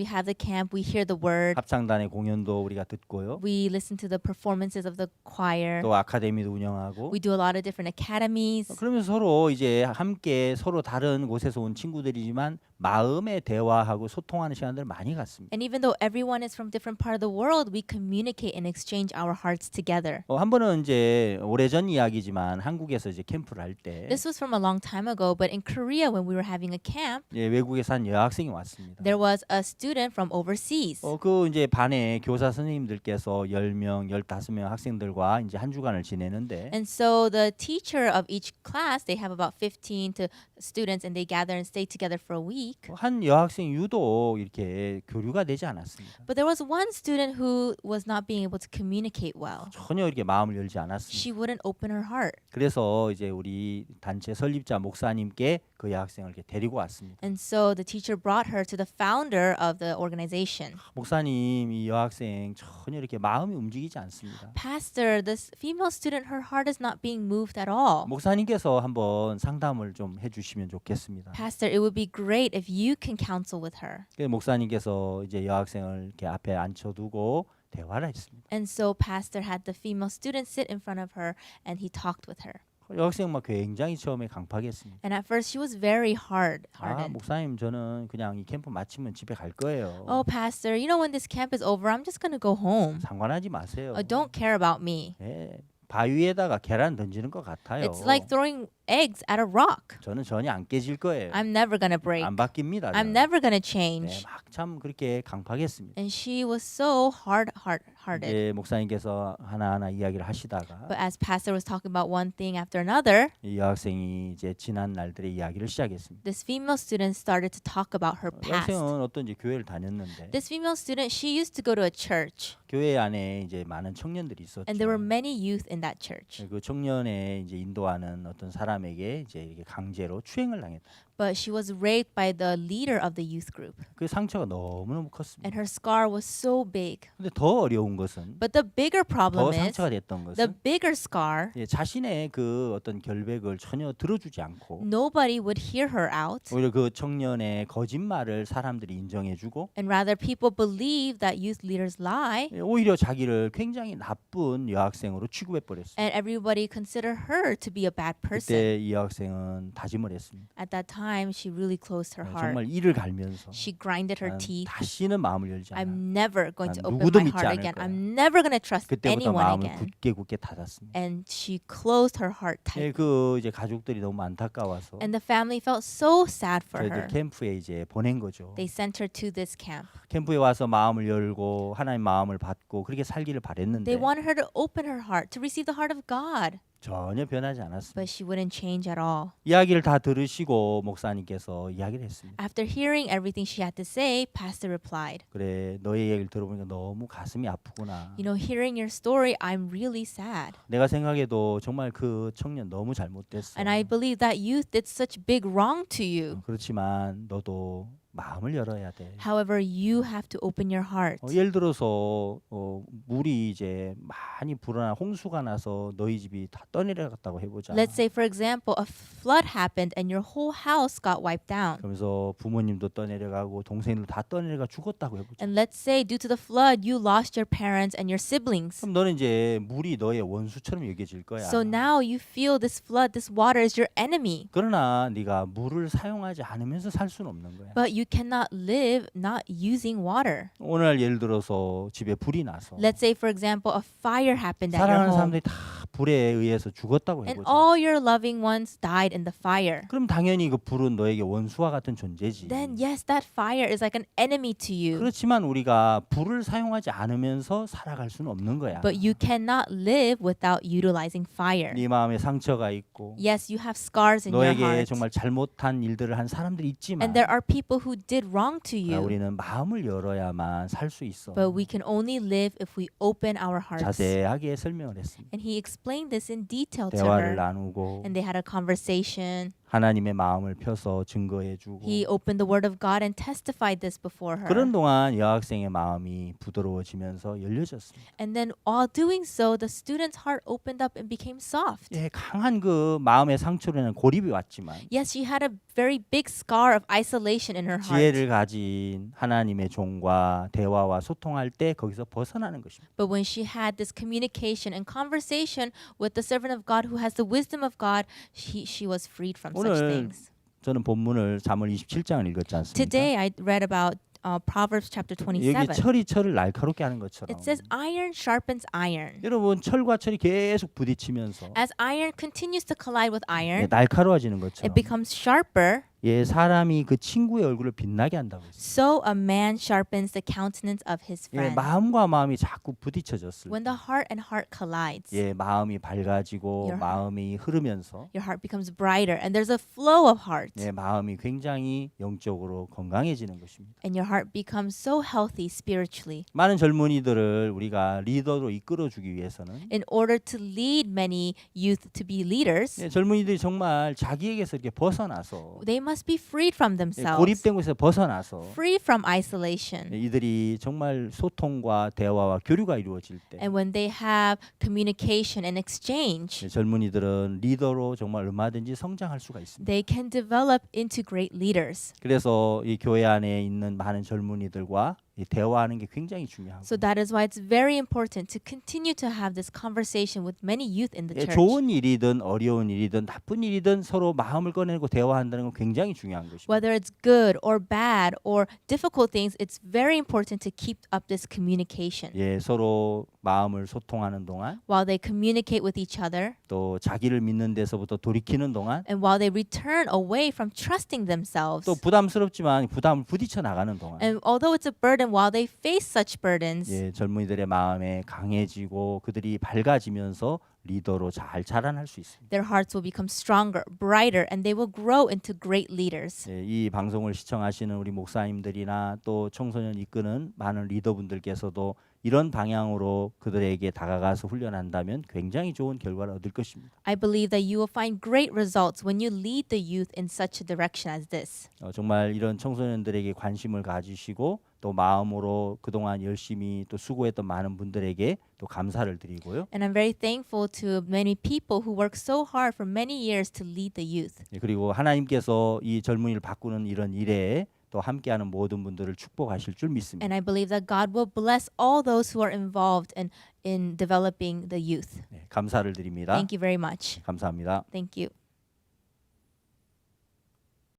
have the camp, we hear the word. 합창단의 공연도 우리가 듣고요. We listen to the performances of the choir. 또 아카데미도 운영하고 We do a lot of different academies. 그러면서 서로 이제 함께 서로 다른 곳에서 온 친구들이지만 마음의 대화하고 소통하는 시간들을 많이 갖습니다. And even though everyone is from different part of the world, we communicate and exchange our hearts together. 한 번은 이제 오래전 이야기지만 한국에서 이제 캠프를 할 때 This was from a long time ago, but in Korea when we were having a camp, 예, 외국에서 한 여학생이 왔습니다. there was a student from overseas. 그 이제 반에 교사 선생님들께서 10명, 15명 학생들과 이제 한 주간을 지내는데 And so the teacher of each class, they have about 15 to students and they gather and stay together for a week. 한 여학생이 유독 이렇게 교류가 되지 않았습니다. But there was one student who was not being able to communicate well. 전혀 이렇게 마음을 열지 않았습니다. She wouldn't open her heart. 그래서 이제 우리 단체 설립자 목사님께 그 여학생을 이렇게 데리고 왔습니다. And so the teacher brought her to the founder of the organization. 목사님, 이 여학생 전혀 이렇게 마음이 움직이지 않습니다. Pastor, this female student, her heart is not being moved at all. 목사님께서 한번 상담을 좀 해주시면 좋겠습니다. Pastor, it would be great if you can counsel with her. 그래서 목사님께서 이제 여학생을 이렇게 앞에 앉혀두고 대화를 했습니다. And so pastor had the female student sit in front of her and he talked with her. 여학생 막 굉장히 처음에 강팍했습니다. And at first she was very 아, hard-hearted. 목사님 저는 그냥 이 캠프 마치면 집에 갈 거예요. Oh, pastor, you know when this camp is over, I'm just going to go home. 상관하지 마세요. Don't care about me. 예, 바위에다가 계란 던지는 것 같아요. It's like throwing eggs at a rock. 저는 전혀 안 깨질 거예요. I'm never going to break. 안 바뀝니다. I'm 저는. never going to 네, change. 막참 그렇게 강팍했습니다. And she was so hard-hearted. 이제 목사님께서 하나하나 이야기를 하시다가 But as pastor was talking about one thing after another, 이 여학생이 이제 지난 날들의 이야기를 시작했습니다. this female student started to talk about her past. 여학생은 어떤지 교회를 다녔는데 This female student, she used to go to a church, 교회 안에 이제 많은 청년들이 있었죠. and there were many youth in that church. 그 청년에 이제 인도하는 어떤 사람에게 이제 이렇게 강제로 추행을 당했다. But she was raped by the leader of the youth group, 그 상처가 너무너무 and 컸습니다. her scar was so big. 근데 더 어려운 것은 But the bigger 더 problem is 상처가 됐던 the 것은 bigger scar. 예, 자신의 그 어떤 결백을 전혀 들어주지 않고 Nobody would hear her out, 오히려 그 청년의 거짓말을 사람들이 인정해주고 and rather people believe that youth leaders lie, 예, 오히려 자기를 굉장히 나쁜 여학생으로 취급해 버렸어요. and everybody consider her to be a bad person. 그때 이 여학생은 다짐을 했습니다. At that time, she really closed her 예, heart. 정말 이를 갈면서 She grinded her 난 teeth. 다시는 마음을 열지 않아. I'm never going to 난 open 누구도 my 믿지 heart 않을 again. 거야. I'm never going to trust 그때부터 anyone 마음을 again. 굳게 닫았습니다. And she closed her heart 예, tight. 그 이제 가족들이 너무 안타까워서 And the family felt so sad for 저희들 her. 캠프에 이제 보낸 거죠. They sent her to this camp. 캠프에 와서 마음을 열고 하나님 마음을 받고 그렇게 살기를 바랬는데 They wanted her to open her heart, to receive the heart of God. 전혀 변하지 않았습니다. But she wouldn't change at all. 이야기를 다 들으시고 목사님께서 이야기를 했습니다. After hearing everything she had to say, Pastor replied, 그래, 너의 얘기를 들어보니까 너무 가슴이 아프구나. You know, hearing your story, I'm really sad. 내가 생각해도 정말 그 청년 너무 잘못됐어. And I believe that youth did such big wrong to you. 그렇지만 너도 마음을 열어야 돼. However, you have to open your heart. 예를 들어서 물이 이제 많이 불어나 홍수가 나서 너희 집이 다 떠내려갔다고 해보자. Let's say, for example, a flood happened and your whole house got wiped down. 그러면서 부모님도 떠내려가고 동생들 다 떠내려가 죽었다고 해보자. And let's say, due to the flood, you lost your parents and your siblings. 그럼 너는 이제 물이 너의 원수처럼 여겨질 거야. So now you feel this flood, this water is your enemy. 그러나 네가 물을 사용하지 않으면서 살 수는 없는 거야. But you cannot live not using water. 오늘 예를 들어서 집에 불이 나서 Let's say, for example, a fire happened at your 사랑하는 home 사람들이 다 불에 의해서 죽었다고 and 해보자. all your loving ones died in the fire. 그럼 당연히 그 불은 너에게 원수와 같은 존재지. Then yes, that fire is like an enemy to you. 그렇지만 우리가 불을 사용하지 않으면서 살아갈 수는 없는 거야. But you cannot live without utilizing fire. 네 마음에 상처가 있고 Yes, you have scars in your 너에게 heart. 정말 잘못한 일들을 한 사람들이 있지만 And there are people who did wrong to you. 우리는 마음을 열어야만 살 수 있어. But we can only live if we open our hearts. 자세하게 설명을 했습니다. And he explained this in detail to 대화를 her. 나누고 And they had a conversation. 하나님의 마음을 펴서 증거해주고 He opened the word of God and testified this before her. 그런 동안 여학생의 마음이 부드러워지면서 열려졌습니다. And then while doing so, the student's heart opened up and became soft. 예, 강한 그 마음의 상처로 인한 고립이 왔지만 Yes, she had a very big scar of isolation in her heart. 지혜를 가진 하나님의 종과 대화와 소통할 때 거기서 벗어나는 것입니다. But when she had this communication and conversation with the servant of God who has the wisdom of God, she was freed from such 오늘 things. 저는 본문을 잠언 27장을 읽었지 않습니까? Today I read about Proverbs chapter 여기 27. 철이 철을 날카롭게 하는 것처럼 It says iron sharpens iron. 여러분 철과 철이 계속 부딪히면서 As iron continues to collide with iron, 날카로워지는 것처럼 it becomes sharper. 사람이 그 친구의 얼굴을 빛나게 한다고 했어요. So a man sharpens the countenance of his friend. 마음과 마음이 자꾸 부딪혀졌을 When the heart and heart collides, 마음이 밝아지고 Your 마음이 흐르면서 your heart becomes brighter and there's a flow of heart. 마음이 굉장히 영적으로 건강해지는 것입니다. And your heart becomes so healthy spiritually. 많은 젊은이들을 우리가 리더로 이끌어주기 위해서는 In order to lead many youth to be leaders, 젊은이들이 정말 자기에게서 이렇게 벗어나서 they must be freed from themselves, 고립된 곳에서 벗어나서 free from isolation. 이들이 정말 소통과 대화와 교류가 이루어질 때 And when they have communication and exchange, 젊은이들은 리더로 정말 얼마든지 성장할 수가 있습니다. they can develop into great leaders. 그래서 이 교회 안에 있는 많은 젊은이들과 이 대화하는 게 굉장히 중요하고 So that is why it's very important to continue to have this conversation with many youth in the church. 좋은 일이든 어려운 일이든 나쁜 일이든 서로 마음을 꺼내고 대화한다는 건 굉장히 중요한 것입니다. Whether it's good or bad or difficult things, it's very important to keep up this communication. 서로 마음을 소통하는 동안 While they communicate with each other 또 자기를 믿는 데서부터 돌이키는 동안 and while they return away from trusting themselves. 또 부담스럽지만 부담을 부딪혀 나가는 동안 And although it's a burden, while they face such burdens, 젊은이들의 마음에 강해지고 그들이 밝아지면서 리더로 잘 자라날 수 있습니다. their hearts will become stronger, brighter, and they will grow into great leaders. 이 방송을 시청하시는 우리 목사님들이나 또 청소년 이끄는 많은 리더분들께서도 이런 방향으로 그들에게 다가가서 훈련한다면 굉장히 좋은 결과를 얻을 것입니다. I believe that you will find great results when you lead the youth in such a direction as this. 정말 이런 청소년들에게 관심을 가지시고 또 마음으로 그동안 열심히 또 수고했던 많은 분들에게 또 감사를 드리고요. And I'm very thankful to many people who work so hard for many years to lead the youth. 그리고 하나님께서 이 젊은이를 바꾸는 이런 일에 또 함께하는 모든 분들을 축복하실 줄 믿습니다. And I believe that God will bless all those who are involved in developing the youth. 감사를 드립니다. Thank you very much. 감사합니다. Thank you.